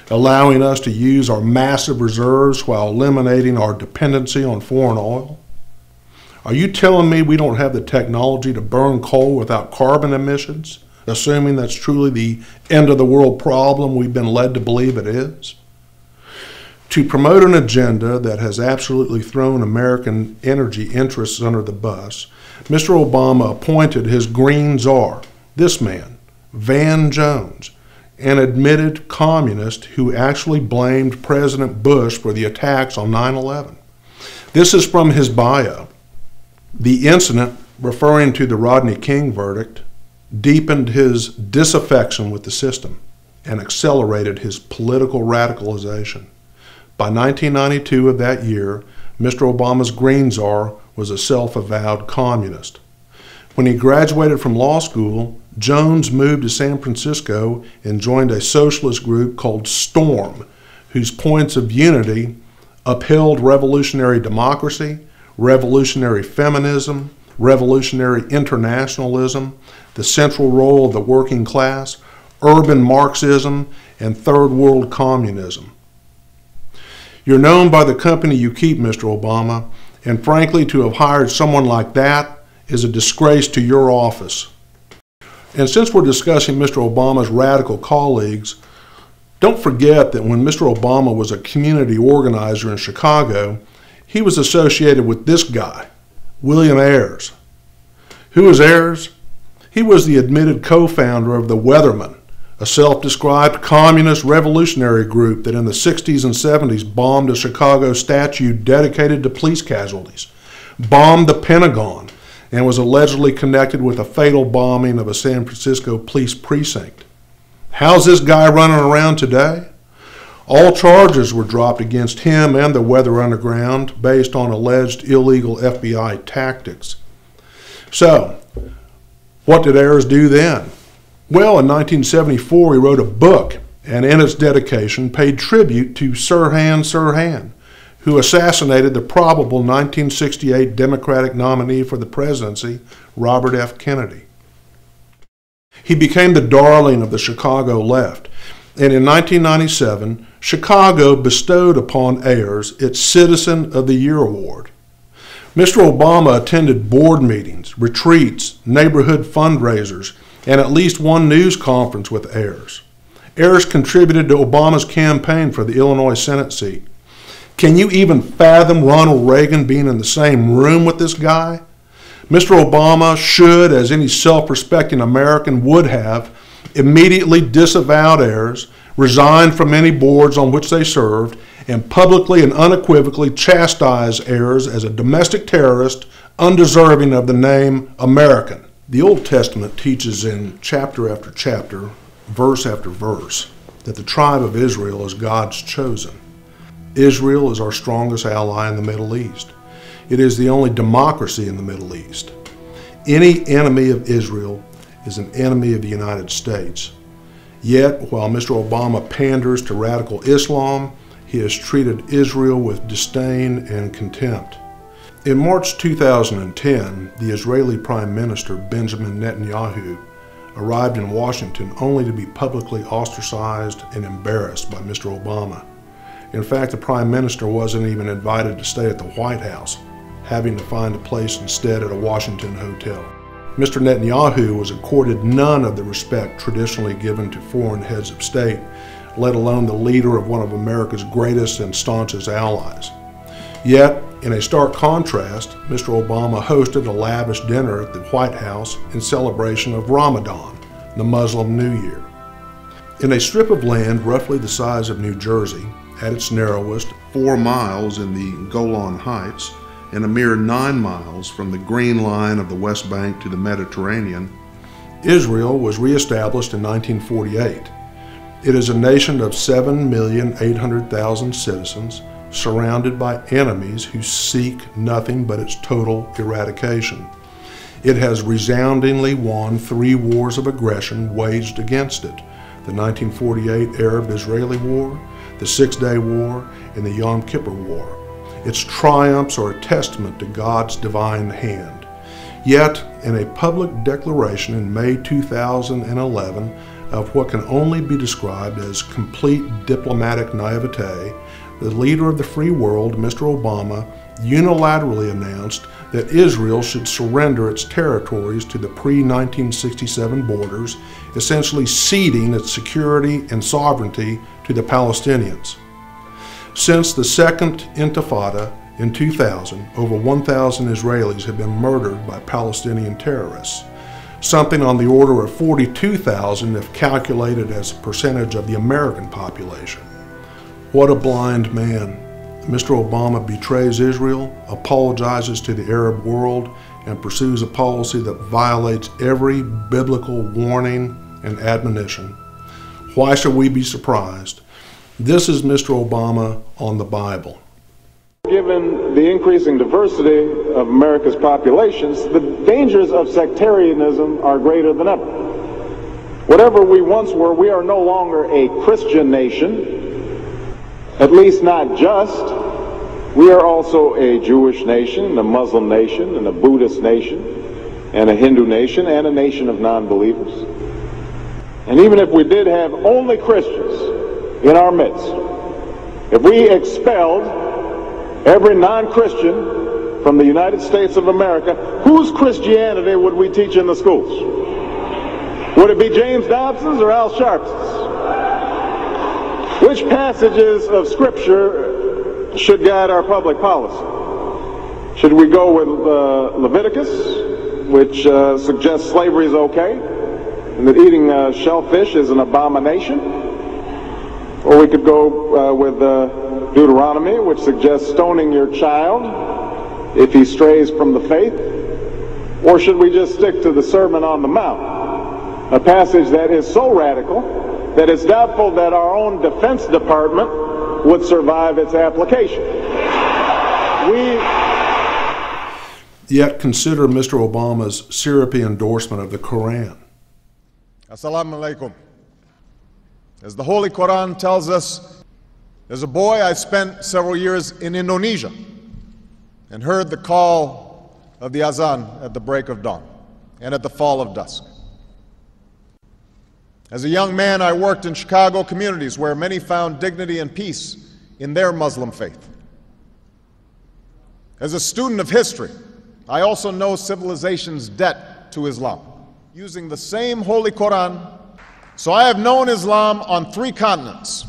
S1: allowing us to use our massive reserves while eliminating our dependency on foreign oil? Are you telling me we don't have the technology to burn coal without carbon emissions, assuming that's truly the end of the world problem we've been led to believe it is? To promote an agenda that has absolutely thrown American energy interests under the bus, Mr. Obama appointed his green czar, this man, Van Jones, an admitted communist who actually blamed President Bush for the attacks on 9/11. This is from his bio. The incident, referring to the Rodney King verdict, deepened his disaffection with the system and accelerated his political radicalization. By 1992 of that year, Mr. Obama's green czar was a self-avowed communist. When he graduated from law school, Jones moved to San Francisco and joined a socialist group called Storm, whose points of unity upheld revolutionary democracy, revolutionary feminism, revolutionary internationalism, the central role of the working class, urban Marxism, and third world communism. You're known by the company you keep, Mr. Obama, and frankly, to have hired someone like that is a disgrace to your office. And since we're discussing Mr. Obama's radical colleagues, don't forget that when Mr. Obama was a community organizer in Chicago, he was associated with this guy, William Ayers. Who is Ayers? He was the admitted co-founder of the Weathermen, a self-described communist revolutionary group that in the 60s and 70s bombed a Chicago statue dedicated to police casualties, bombed the Pentagon, and was allegedly connected with a fatal bombing of a San Francisco police precinct. How's this guy running around today? All charges were dropped against him and the Weather Underground based on alleged illegal FBI tactics. So, what did Ayers do then? Well, in 1974, he wrote a book, and in its dedication paid tribute to Sirhan, who assassinated the probable 1968 Democratic nominee for the presidency, Robert F. Kennedy. He became the darling of the Chicago left, and in 1997, Chicago bestowed upon Ayers its Citizen of the Year award. Mr. Obama attended board meetings, retreats, neighborhood fundraisers, and at least one news conference with Ayers. Ayers contributed to Obama's campaign for the Illinois Senate seat. Can you even fathom Ronald Reagan being in the same room with this guy? Mr. Obama should, as any self-respecting American would have, immediately disavowed Ayers, resigned from any boards on which they served, and publicly and unequivocally chastised Ayers as a domestic terrorist undeserving of the name American. The Old Testament teaches in chapter after chapter, verse after verse, that the tribe of Israel is God's chosen. Israel is our strongest ally in the Middle East. It is the only democracy in the Middle East. Any enemy of Israel is an enemy of the United States. Yet, while Mr. Obama panders to radical Islam, he has treated Israel with disdain and contempt. In March 2010, the Israeli Prime Minister Benjamin Netanyahu arrived in Washington only to be publicly ostracized and embarrassed by Mr. Obama. In fact, the Prime Minister wasn't even invited to stay at the White House, having to find a place instead at a Washington hotel. Mr. Netanyahu was accorded none of the respect traditionally given to foreign heads of state, let alone the leader of one of America's greatest and staunchest allies. Yet, in a stark contrast, Mr. Obama hosted a lavish dinner at the White House in celebration of Ramadan, the Muslim New Year. In a strip of land roughly the size of New Jersey, at its narrowest, 4 miles in the Golan Heights, and a mere 9 miles from the green line of the West Bank to the Mediterranean, Israel was reestablished in 1948. It is a nation of 7,800,000 citizens, surrounded by enemies who seek nothing but its total eradication. It has resoundingly won 3 wars of aggression waged against it: the 1948 Arab-Israeli War, the Six-Day War, and the Yom Kippur War. Its triumphs are a testament to God's divine hand. Yet, in a public declaration in May 2011 of what can only be described as complete diplomatic naivete, the leader of the free world, Mr. Obama, unilaterally announced that Israel should surrender its territories to the pre-1967 borders, essentially ceding its security and sovereignty to the Palestinians. Since the Second Intifada in 2000, over 1,000 Israelis have been murdered by Palestinian terrorists, something on the order of 42,000 if calculated as a percentage of the American population. What a blind man. Mr. Obama betrays Israel, apologizes to the Arab world, and pursues a policy that violates every biblical warning and admonition. Why should we be surprised? This is Mr. Obama on the Bible.
S12: Given the increasing diversity of America's populations, the dangers of sectarianism are greater than ever. Whatever we once were, we are no longer a Christian nation, at least not just. We are also a Jewish nation, a Muslim nation, and a Buddhist nation, and a Hindu nation, and a nation of non-believers. And even if we did have only Christians in our midst, if we expelled every non-Christian from the United States of America, whose Christianity would we teach in the schools? Would it be James Dobson's or Al Sharps's? Which passages of Scripture should guide our public policy? Should we go with Leviticus, which suggests slavery is okay, and that eating shellfish is an abomination? Or we could go with Deuteronomy, which suggests stoning your child if he strays from the faith? Or should we just stick to the Sermon on the Mount, a passage that is so radical that it's doubtful that our own Defense Department would survive its application?
S1: Yet consider Mr. Obama's syrupy endorsement of the Quran.
S6: Assalamu alaikum. As the Holy Quran tells us, as a boy I spent several years in Indonesia and heard the call of the azan at the break of dawn and at the fall of dusk. As a young man, I worked in Chicago communities where many found dignity and peace in their Muslim faith. As a student of history, I also know civilization's debt to Islam. Using the same Holy Quran, so I have known Islam on 3 continents.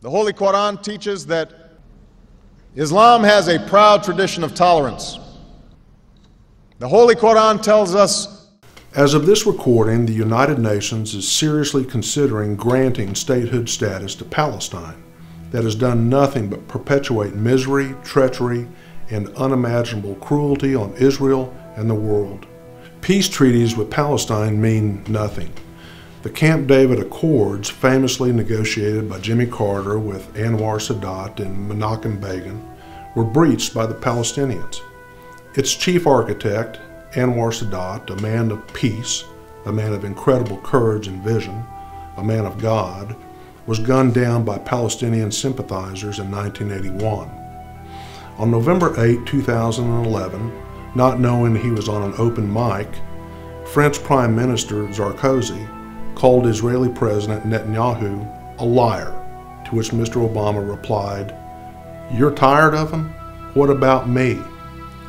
S6: The Holy Quran teaches that Islam has a proud tradition of tolerance. The Holy Quran tells us,
S1: as of this recording, the United Nations is seriously considering granting statehood status to Palestine that has done nothing but perpetuate misery, treachery, and unimaginable cruelty on Israel and the world. Peace treaties with Palestine mean nothing. The Camp David Accords, famously negotiated by Jimmy Carter with Anwar Sadat and Menachem Begin, were breached by the Palestinians. Its chief architect, Anwar Sadat, a man of peace, a man of incredible courage and vision, a man of God, was gunned down by Palestinian sympathizers in 1981. On November 8, 2011, not knowing he was on an open mic, French Prime Minister Sarkozy called Israeli President Netanyahu a liar, to which Mr. Obama replied, "You're tired of him? What about me?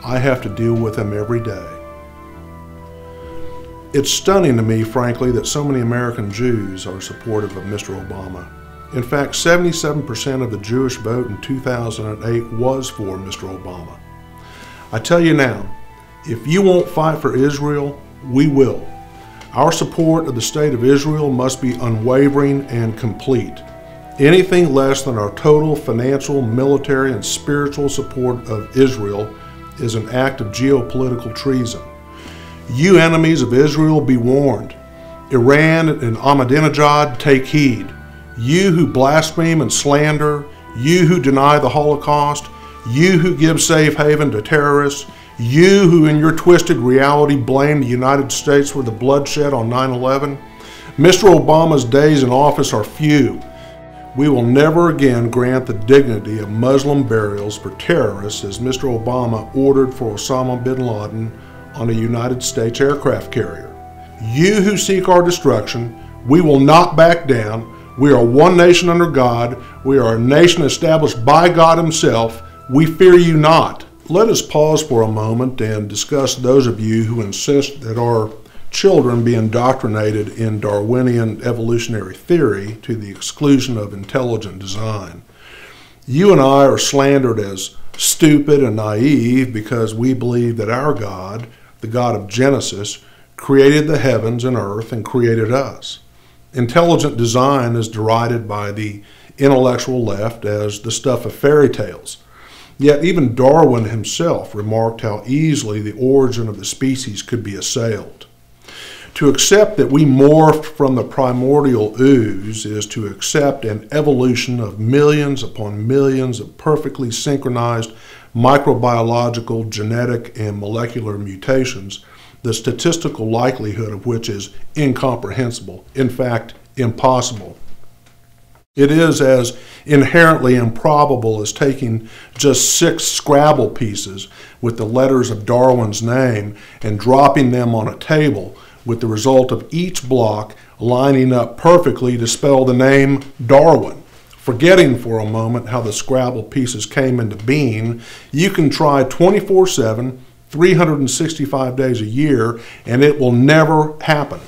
S1: I have to deal with him every day." It's stunning to me, frankly, that so many American Jews are supportive of Mr. Obama. In fact, 77% of the Jewish vote in 2008 was for Mr. Obama. I tell you now, if you won't fight for Israel, we will. Our support of the State of Israel must be unwavering and complete. Anything less than our total financial, military, and spiritual support of Israel is an act of geopolitical treason. You enemies of Israel, be warned. Iran and Ahmadinejad, take heed. You who blaspheme and slander, you who deny the Holocaust, you who give safe haven to terrorists, you who in your twisted reality blame the United States for the bloodshed on 9/11, Mr. Obama's days in office are few. We will never again grant the dignity of Muslim burials for terrorists as Mr. Obama ordered for Osama bin Laden on a United States aircraft carrier. You who seek our destruction, we will not back down. We are one nation under God. We are a nation established by God Himself. We fear you not. Let us pause for a moment and discuss those of you who insist that our children be indoctrinated in Darwinian evolutionary theory to the exclusion of intelligent design. You and I are slandered as stupid and naive because we believe that our God, the God of Genesis, created the heavens and earth and created us. Intelligent design is derided by the intellectual left as the stuff of fairy tales. Yet even Darwin himself remarked how easily the origin of the species could be assailed. To accept that we morphed from the primordial ooze is to accept an evolution of millions upon millions of perfectly synchronized microbiological, genetic, and molecular mutations, the statistical likelihood of which is incomprehensible, in fact, impossible. It is as inherently improbable as taking just 6 Scrabble pieces with the letters of Darwin's name and dropping them on a table, with the result of each block lining up perfectly to spell the name Darwin. Forgetting for a moment how the Scrabble pieces came into being, you can try 24/7, 365 days a year, and it will never happen.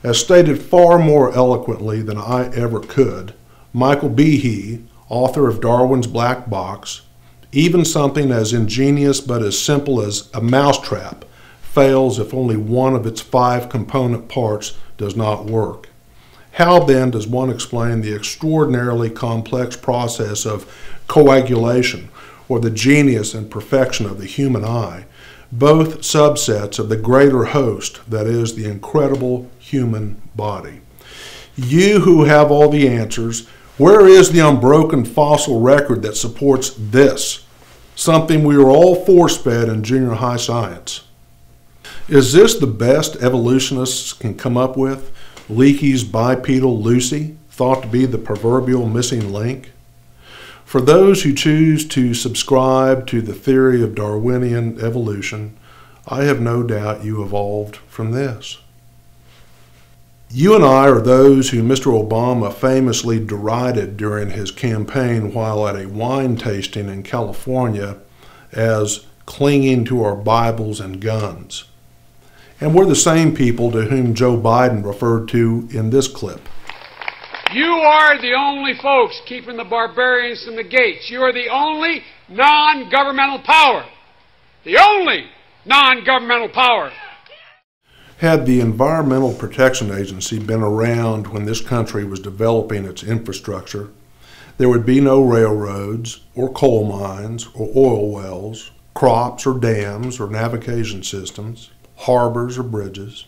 S1: As stated far more eloquently than I ever could, Michael Behe, author of Darwin's Black Box, even something as ingenious but as simple as a mousetrap fails if only one of its 5 component parts does not work. How then does one explain the extraordinarily complex process of coagulation, or the genius and perfection of the human eye, both subsets of the greater host that is the incredible human body? You who have all the answers, where is the unbroken fossil record that supports this, something we are all force-fed in junior high science? Is this the best evolutionists can come up with? Leakey's bipedal Lucy, thought to be the proverbial missing link? For those who choose to subscribe to the theory of Darwinian evolution, I have no doubt you evolved from this. You and I are those who Mr. Obama famously derided during his campaign while at a wine tasting in California as clinging to our Bibles and guns. And we're the same people to whom Joe Biden referred to in this clip.
S9: You are the only folks keeping the barbarians from the gates. You are the only non-governmental power. The only non-governmental power.
S1: Had the Environmental Protection Agency been around when this country was developing its infrastructure, there would be no railroads or coal mines or oil wells, crops or dams or navigation systems, harbors or bridges.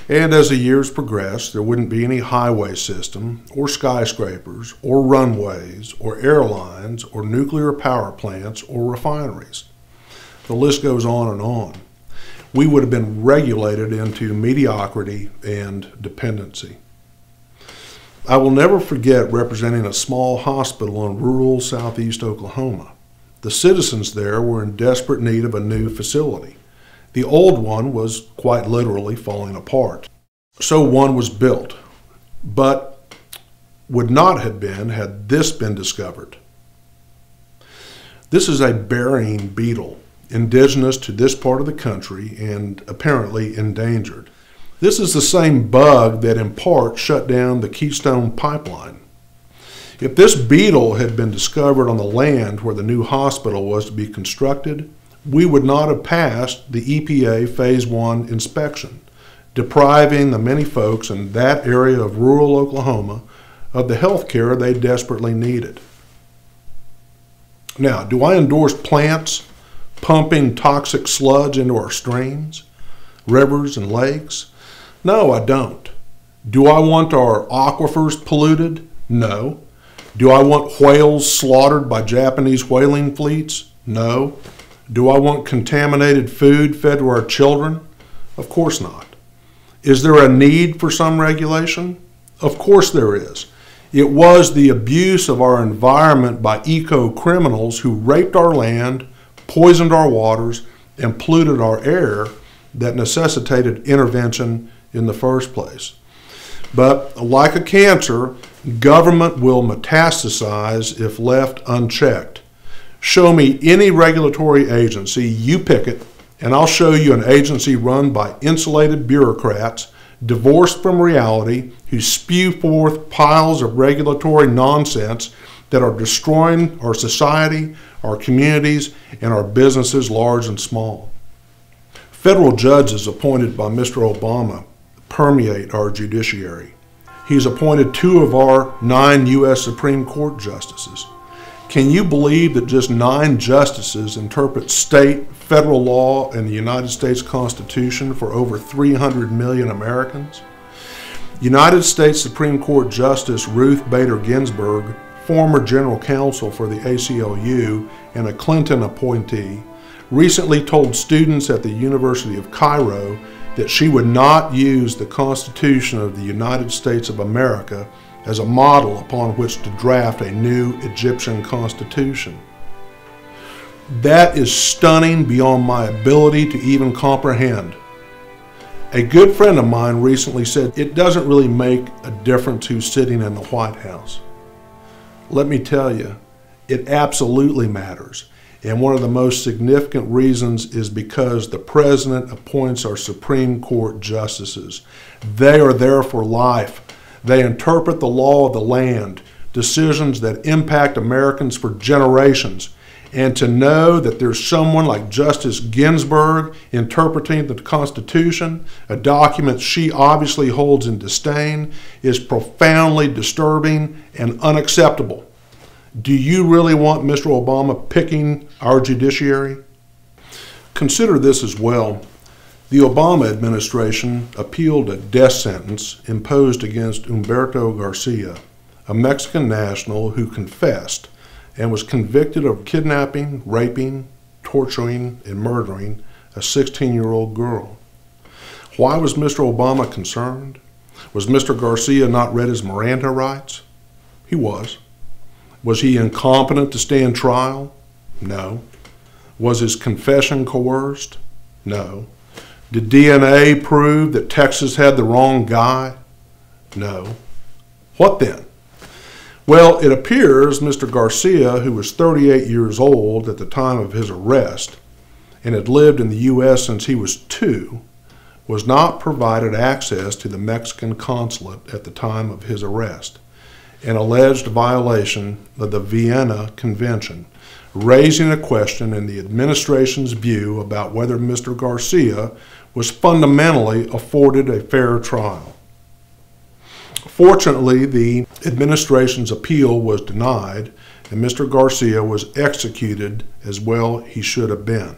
S1: And as the years progressed, there wouldn't be any highway system or skyscrapers or runways or airlines or nuclear power plants or refineries. The list goes on and on. We would have been regulated into mediocrity and dependency. I will never forget representing a small hospital in rural southeast Oklahoma. The citizens there were in desperate need of a new facility. The old one was quite literally falling apart. So one was built, but would not have been had this been discovered. This is a burying beetle, indigenous to this part of the country and apparently endangered. This is the same bug that in part shut down the Keystone Pipeline. If this beetle had been discovered on the land where the new hospital was to be constructed, we would not have passed the EPA Phase 1 inspection, depriving the many folks in that area of rural Oklahoma of the health care they desperately needed. Now, do I endorse plants pumping toxic sludge into our streams, rivers, and lakes? No, I don't. Do I want our aquifers polluted? No. Do I want whales slaughtered by Japanese whaling fleets? No. Do I want contaminated food fed to our children? Of course not. Is there a need for some regulation? Of course there is. It was the abuse of our environment by eco-criminals who raped our land, poisoned our waters, and polluted our air that necessitated intervention in the first place. But like a cancer, government will metastasize if left unchecked. Show me any regulatory agency, you pick it, and I'll show you an agency run by insulated bureaucrats, divorced from reality, who spew forth piles of regulatory nonsense that are destroying our society, our communities, and our businesses large and small. Federal judges appointed by Mr. Obama permeate our judiciary. He's appointed 2 of our 9 U.S. Supreme Court justices. Can you believe that just 9 justices interpret state, federal law, and the United States Constitution for over 300 million Americans? United States Supreme Court Justice Ruth Bader Ginsburg, former general counsel for the ACLU and a Clinton appointee, recently told students at the University of Cairo that she would not use the Constitution of the United States of America as a model upon which to draft a new Egyptian constitution. That is stunning beyond my ability to even comprehend. A good friend of mine recently said it doesn't really make a difference who's sitting in the White House. Let me tell you, it absolutely matters. And one of the most significant reasons is because the President appoints our Supreme Court justices. They are there for life. They interpret the law of the land, decisions that impact Americans for generations. And to know that there's someone like Justice Ginsburg interpreting the Constitution, a document she obviously holds in disdain, is profoundly disturbing and unacceptable. Do you really want Mr. Obama picking our judiciary? Consider this as well. The Obama administration appealed a death sentence imposed against Humberto Garcia, a Mexican national who confessed and was convicted of kidnapping, raping, torturing, and murdering a 16-year-old girl. Why was Mr. Obama concerned? Was Mr. Garcia not read his Miranda rights? He was. Was he incompetent to stand trial? No. Was his confession coerced? No. Did DNA prove that Texas had the wrong guy? No. What then? Well, it appears Mr. Garcia, who was 38 years old at the time of his arrest and had lived in the U.S. since he was 2, was not provided access to the Mexican consulate at the time of his arrest, an alleged violation of the Vienna Convention, raising a question in the administration's view about whether Mr. Garcia was fundamentally afforded a fair trial. Fortunately, the administration's appeal was denied, and Mr. Garcia was executed as well he should have been.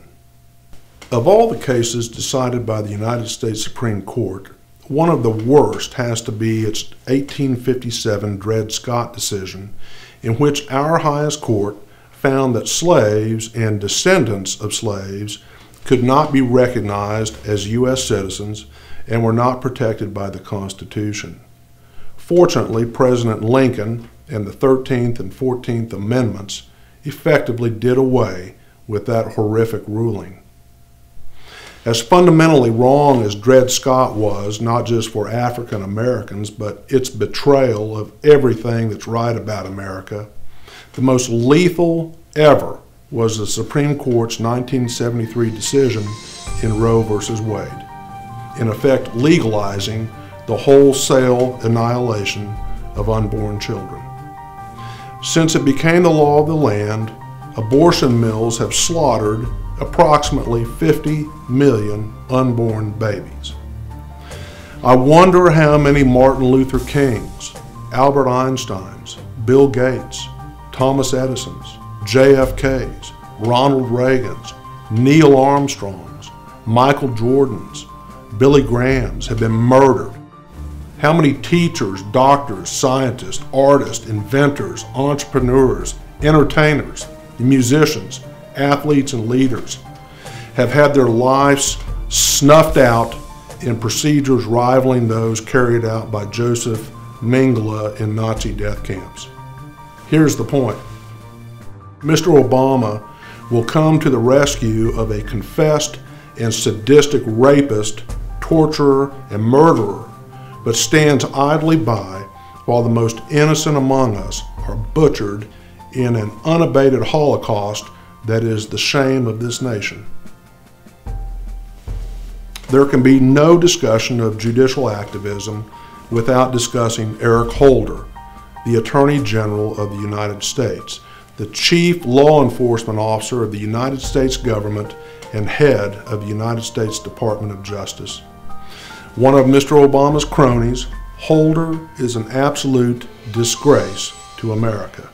S1: Of all the cases decided by the United States Supreme Court, one of the worst has to be its 1857 Dred Scott decision, in which our highest court found that slaves and descendants of slaves could not be recognized as U.S. citizens and were not protected by the Constitution. Fortunately, President Lincoln and the 13th and 14th Amendments effectively did away with that horrific ruling. As fundamentally wrong as Dred Scott was, not just for African Americans, but its betrayal of everything that's right about America, the most lethal ever was the Supreme Court's 1973 decision in Roe v. Wade, in effect legalizing the wholesale annihilation of unborn children. Since it became the law of the land, abortion mills have slaughtered approximately 50 million unborn babies. I wonder how many Martin Luther Kings, Albert Einsteins, Bill Gates, Thomas Edisons, JFKs, Ronald Reagans, Neil Armstrongs, Michael Jordans, Billy Grahams have been murdered. How many teachers, doctors, scientists, artists, inventors, entrepreneurs, entertainers, musicians, athletes, and leaders have had their lives snuffed out in procedures rivaling those carried out by Joseph Mengele in Nazi death camps. Here's the point. Mr. Obama will come to the rescue of a confessed and sadistic rapist, torturer, and murderer, but stands idly by while the most innocent among us are butchered in an unabated Holocaust that is the shame of this nation. There can be no discussion of judicial activism without discussing Eric Holder, the Attorney General of the United States, the Chief Law Enforcement Officer of the United States government and head of the United States Department of Justice. One of Mr. Obama's cronies, Holder is an absolute disgrace to America.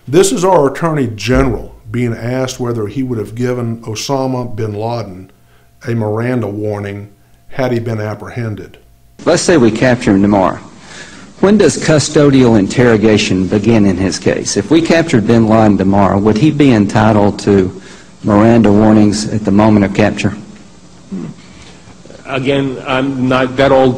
S1: This is our Attorney General being asked whether he would have given Osama bin Laden a Miranda warning had he been apprehended.
S13: Let's say we capture him tomorrow. When does custodial interrogation begin in his case? If we captured bin Laden tomorrow, would he be entitled to Miranda warnings at the moment of capture?
S14: Again, I'm not, that all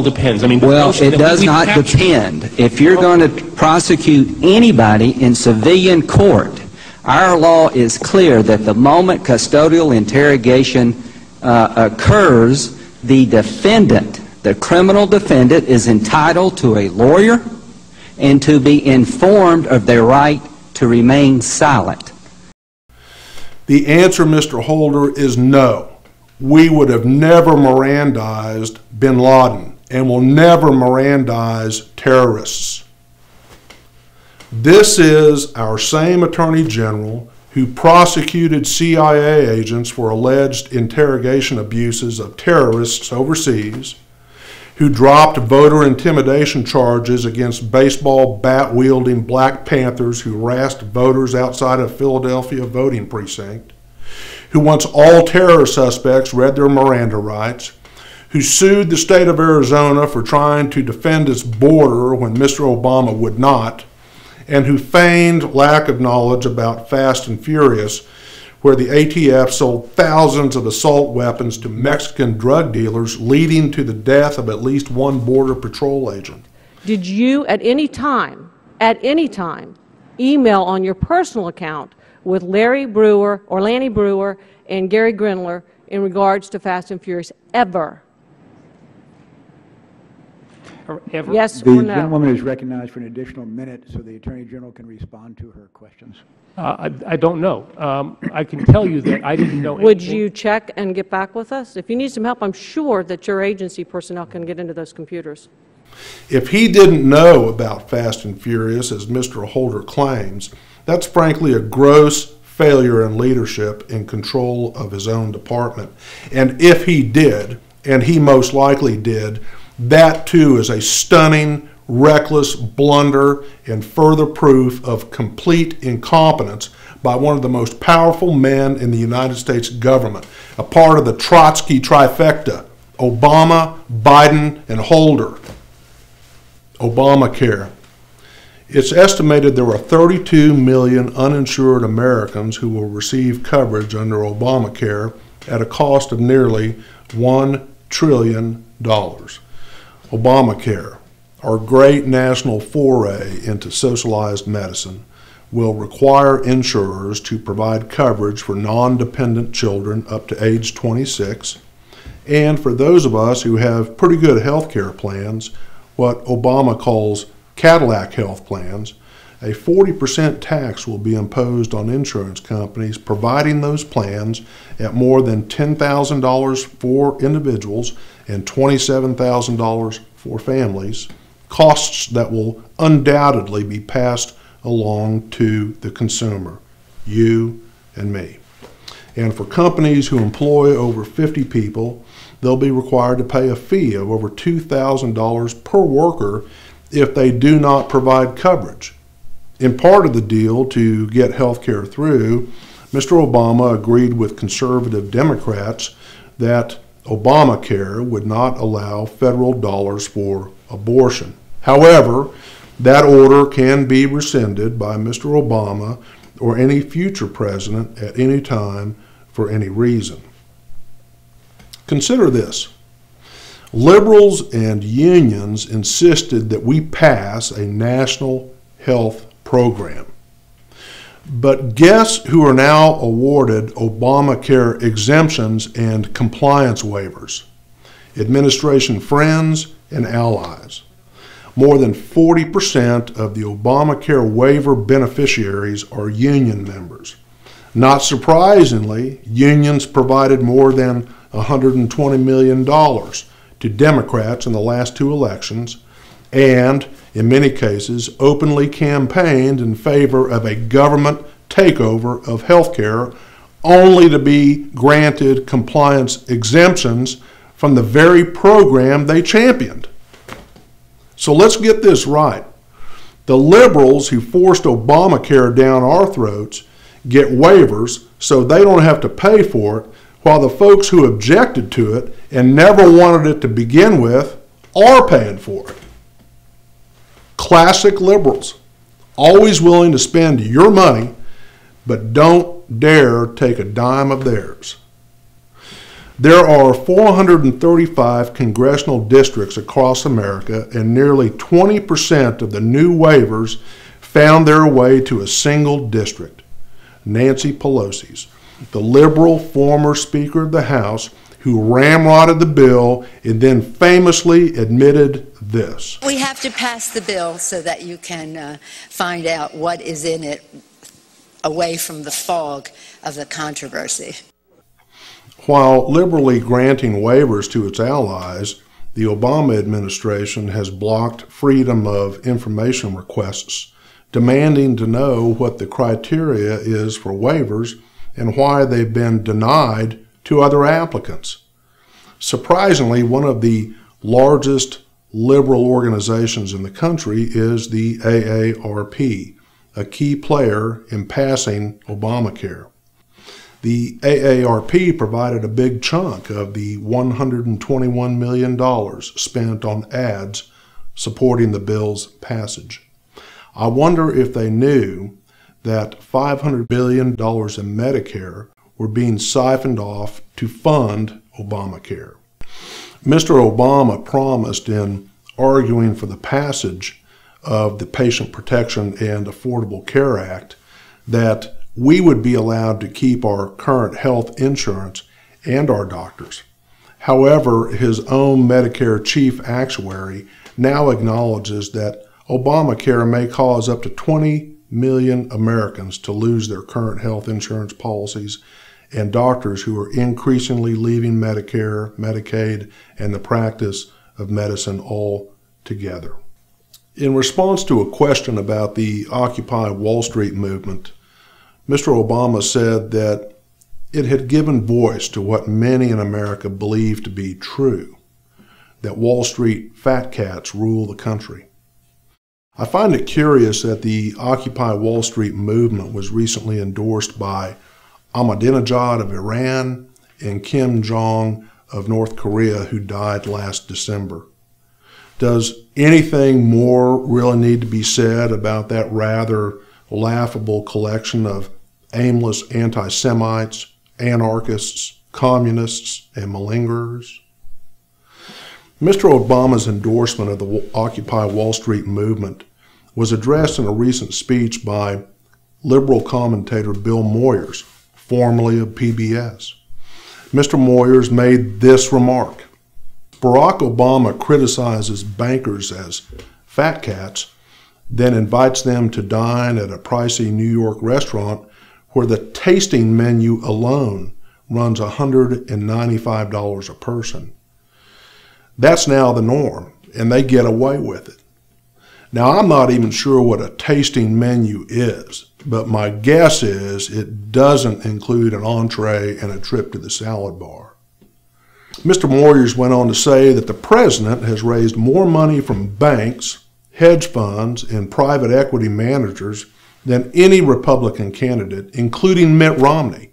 S14: depends. I mean,
S13: well, it does not depend. If you're going to prosecute anybody in civilian court, our law is clear that the moment custodial interrogation occurs, the defendant, the criminal defendant, is entitled to a lawyer and to be informed of their right to remain silent.
S1: The answer, Mr. Holder, is no. We would have never Mirandized bin Laden and will never Mirandize terrorists. This is our same Attorney General who prosecuted CIA agents for alleged interrogation abuses of terrorists overseas, who dropped voter intimidation charges against baseball bat-wielding Black Panthers who harassed voters outside of Philadelphia voting precinct, who once all terror suspects read their Miranda rights, who sued the state of Arizona for trying to defend its border when Mr. Obama would not, and who feigned lack of knowledge about Fast and Furious, where the ATF sold thousands of assault weapons to Mexican drug dealers, leading to the death of at least one Border Patrol agent.
S15: Did you at any time, email on your personal account with Lanny Brewer and Gary Grindler in regards to Fast and Furious, ever?
S14: Ever?
S15: Yes
S16: or
S15: no?
S16: The gentlewoman is recognized for an additional minute so the Attorney General can respond to her questions.
S14: I don't know. I can tell you that I didn't know anything.
S15: Would you check and get back with us? If you need some help, I'm sure that your agency personnel can get into those computers.
S1: If he didn't know about Fast and Furious, as Mr. Holder claims, that's frankly a gross failure in leadership and control of his own department. And if he did, and he most likely did, that too is a stunning, reckless blunder and further proof of complete incompetence by one of the most powerful men in the United States government, a part of the Trotsky trifecta: Obama, Biden, and Holder. Obamacare. It's estimated there are 32 million uninsured Americans who will receive coverage under Obamacare at a cost of nearly $1 trillion. Obamacare, our great national foray into socialized medicine, will require insurers to provide coverage for non-dependent children up to age 26, and for those of us who have pretty good health care plans, what Obama calls Cadillac health plans, a 40% tax will be imposed on insurance companies providing those plans at more than $10,000 for individuals and $27,000 for families, costs that will undoubtedly be passed along to the consumer, you and me. And for companies who employ over 50 people, they'll be required to pay a fee of over $2,000 per worker if they do not provide coverage. In part of the deal to get health care through, Mr. Obama agreed with conservative Democrats that Obamacare would not allow federal dollars for abortion. However, that order can be rescinded by Mr. Obama or any future president at any time for any reason. Consider this. Liberals and unions insisted that we pass a national health program. But guess who are now awarded Obamacare exemptions and compliance waivers? Administration friends and allies. More than 40% of the Obamacare waiver beneficiaries are union members. Not surprisingly, unions provided more than $120 million to Democrats in the last two elections, and in many cases openly campaigned in favor of a government takeover of health care, only to be granted compliance exemptions from the very program they championed. So let's get this right. The liberals who forced Obamacare down our throats get waivers so they don't have to pay for it, while the folks who objected to it and never wanted it to begin with are paying for it. Classic liberals, always willing to spend your money, but don't dare take a dime of theirs. There are 435 congressional districts across America, and nearly 20% of the new waivers found their way to a single district, Nancy Pelosi's, the liberal former Speaker of the House, who ramrodded the bill and then famously admitted this.
S17: We have to pass the bill so that you can find out what is in it away from the fog of the controversy.
S1: While liberally granting waivers to its allies, the Obama administration has blocked freedom of information requests, demanding to know what the criteria is for waivers and why they've been denied to other applicants. Surprisingly, one of the largest liberal organizations in the country is the AARP, a key player in passing Obamacare. The AARP provided a big chunk of the $121 million spent on ads supporting the bill's passage. I wonder if they knew that $500 billion in Medicare were being siphoned off to fund Obamacare. Mr. Obama promised in arguing for the passage of the Patient Protection and Affordable Care Act that we would be allowed to keep our current health insurance and our doctors. However, his own Medicare chief actuary now acknowledges that Obamacare may cause up to 20 million Americans to lose their current health insurance policies, and doctors who are increasingly leaving Medicare, Medicaid, and the practice of medicine altogether. In response to a question about the Occupy Wall Street movement, Mr. Obama said that it had given voice to what many in America believe to be true, that Wall Street fat cats rule the country. I find it curious that the Occupy Wall Street movement was recently endorsed by Ahmadinejad of Iran and Kim Jong of North Korea, who died last December. Does anything more really need to be said about that rather laughable collection of aimless anti-Semites, anarchists, communists, and malingerers? Mr. Obama's endorsement of the Occupy Wall Street movement was addressed in a recent speech by liberal commentator Bill Moyers, formerly of PBS. Mr. Moyers made this remark: Barack Obama criticizes bankers as fat cats, then invites them to dine at a pricey New York restaurant where the tasting menu alone runs $195 a person. That's now the norm, and they get away with it. Now, I'm not even sure what a tasting menu is, but my guess is it doesn't include an entree and a trip to the salad bar. Mr. Moyers went on to say that the president has raised more money from banks, hedge funds, and private equity managers than any Republican candidate, including Mitt Romney.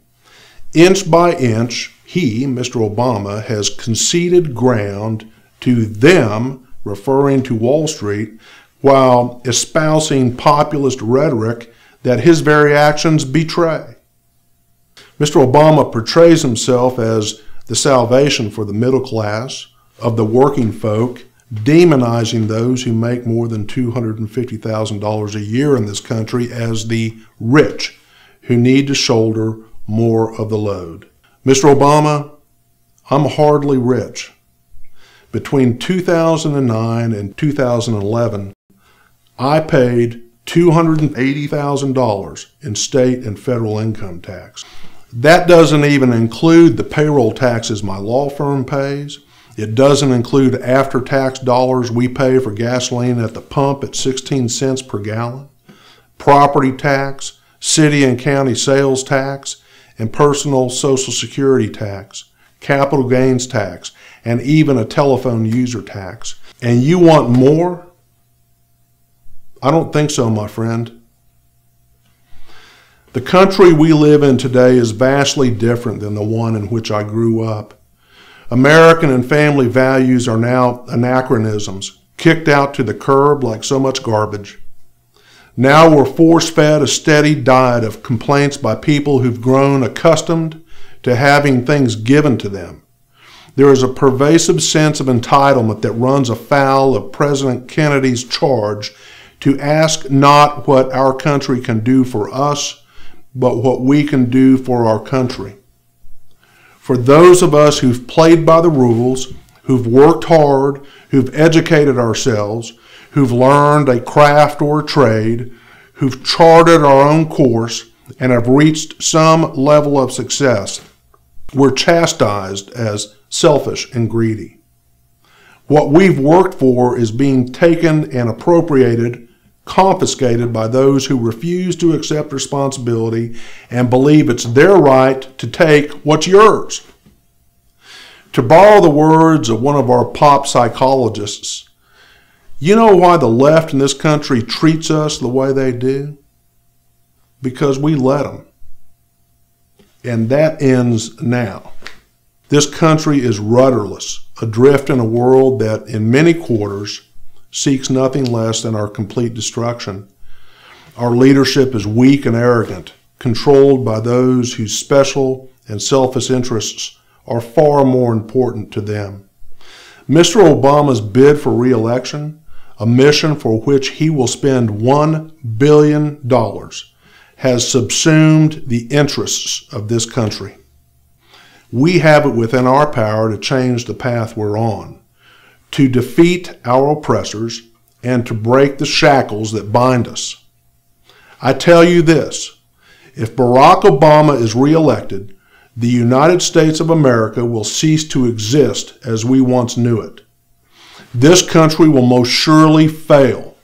S1: Inch by inch, he, Mr. Obama, has conceded ground to them, referring to Wall Street, while espousing populist rhetoric that his very actions betray. Mr. Obama portrays himself as the salvation for the middle class, of the working folk, demonizing those who make more than $250,000 a year in this country as the rich who need to shoulder more of the load. Mr. Obama, I'm hardly rich. Between 2009 and 2011, I paid $280,000 in state and federal income tax. That doesn't even include the payroll taxes my law firm pays. It doesn't include after-tax dollars we pay for gasoline at the pump at 16 cents per gallon, property tax, city and county sales tax, and personal Social Security tax, capital gains tax, and even a telephone user tax. And you want more? I don't think so, my friend. The country we live in today is vastly different than the one in which I grew up. American and family values are now anachronisms, kicked out to the curb like so much garbage. Now we're force-fed a steady diet of complaints by people who've grown accustomed to having things given to them. There is a pervasive sense of entitlement that runs afoul of President Kennedy's charge to ask not what our country can do for us, but what we can do for our country. For those of us who've played by the rules, who've worked hard, who've educated ourselves, who've learned a craft or a trade, who've charted our own course, and have reached some level of success, we're chastised as selfish and greedy. What we've worked for is being taken and appropriated, confiscated by those who refuse to accept responsibility and believe it's their right to take what's yours. To borrow the words of one of our pop psychologists, you know why the left in this country treats us the way they do? Because we let them. And that ends now. This country is rudderless, adrift in a world that in many quarters seeks nothing less than our complete destruction. Our leadership is weak and arrogant, controlled by those whose special and selfish interests are far more important to them. Mr. Obama's bid for re-election, a mission for which he will spend $1 billion, has subsumed the interests of this country. We have it within our power to change the path we're on, to defeat our oppressors, and to break the shackles that bind us. I tell you this, if Barack Obama is reelected, the United States of America will cease to exist as we once knew it. This country will most surely fail.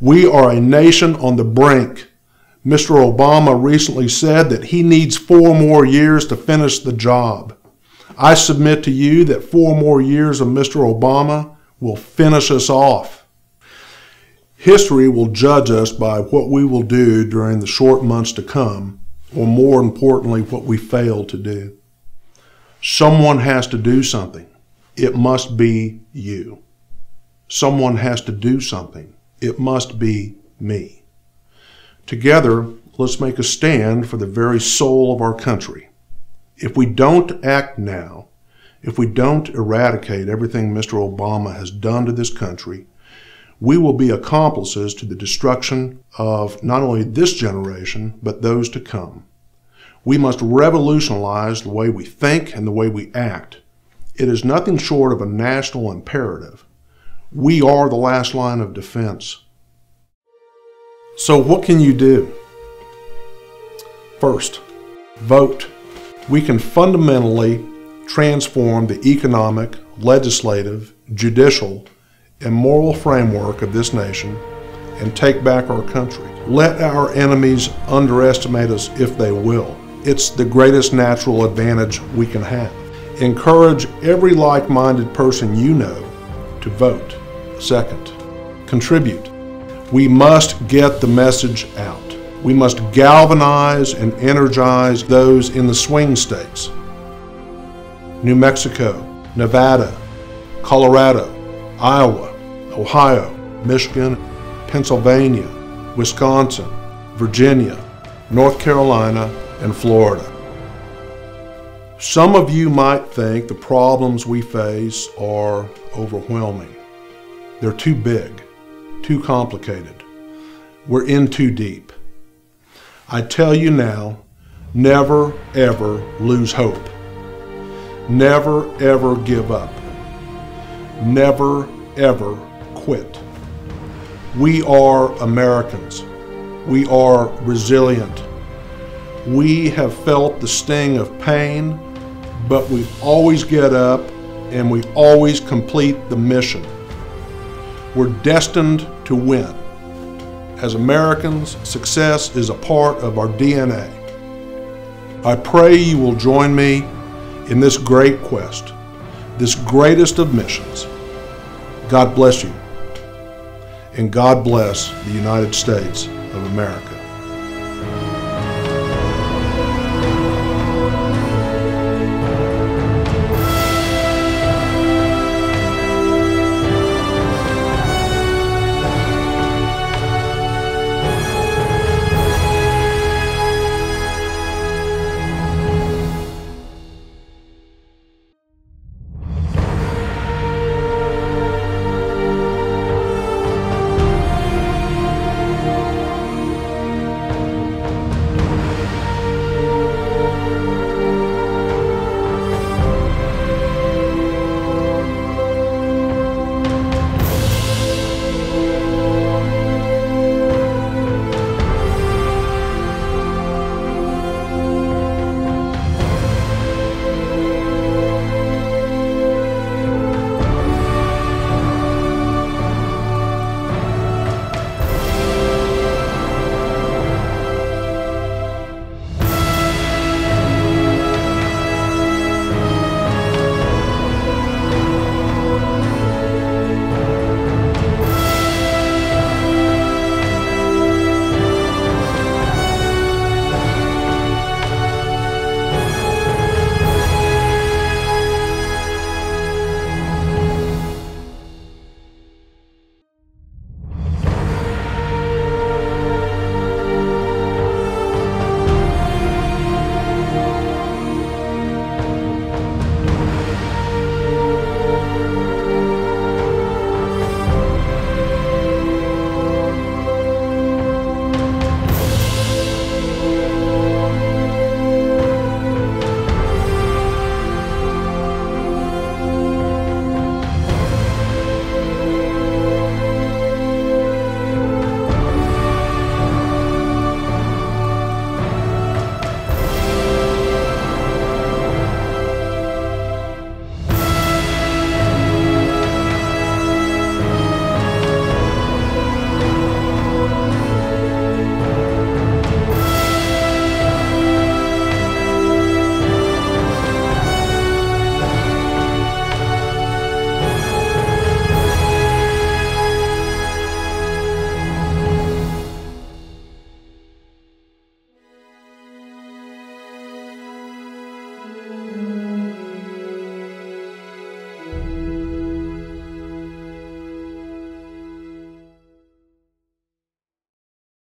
S1: We are a nation on the brink. Mr. Obama recently said that he needs 4 more years to finish the job. I submit to you that 4 more years of Mr. Obama will finish us off. History will judge us by what we will do during the short months to come, or more importantly, what we fail to do. Someone has to do something. It must be you. Someone has to do something. It must be me. Together, let's make a stand for the very soul of our country. If we don't act now, if we don't eradicate everything Mr. Obama has done to this country, we will be accomplices to the destruction of not only this generation, but those to come. We must revolutionize the way we think and the way we act. It is nothing short of a national imperative. We are the last line of defense. So what can you do? First, vote. We can fundamentally transform the economic, legislative, judicial, and moral framework of this nation and take back our country. Let our enemies underestimate us if they will. It's the greatest natural advantage we can have. Encourage every like-minded person you know to vote. Second, contribute. We must get the message out. We must galvanize and energize those in the swing states. New Mexico, Nevada, Colorado, Iowa, Ohio, Michigan, Pennsylvania, Wisconsin, Virginia, North Carolina, and Florida. Some of you might think the problems we face are overwhelming. They're too big, too complicated. We're in too deep. I tell you now, never ever lose hope. Never ever give up. Never ever quit. We are Americans. We are resilient. We have felt the sting of pain, but we always get up and we always complete the mission. We're destined to win. As Americans, success is a part of our DNA. I pray you will join me in this great quest, this greatest of missions. God bless you, and God bless the United States of America.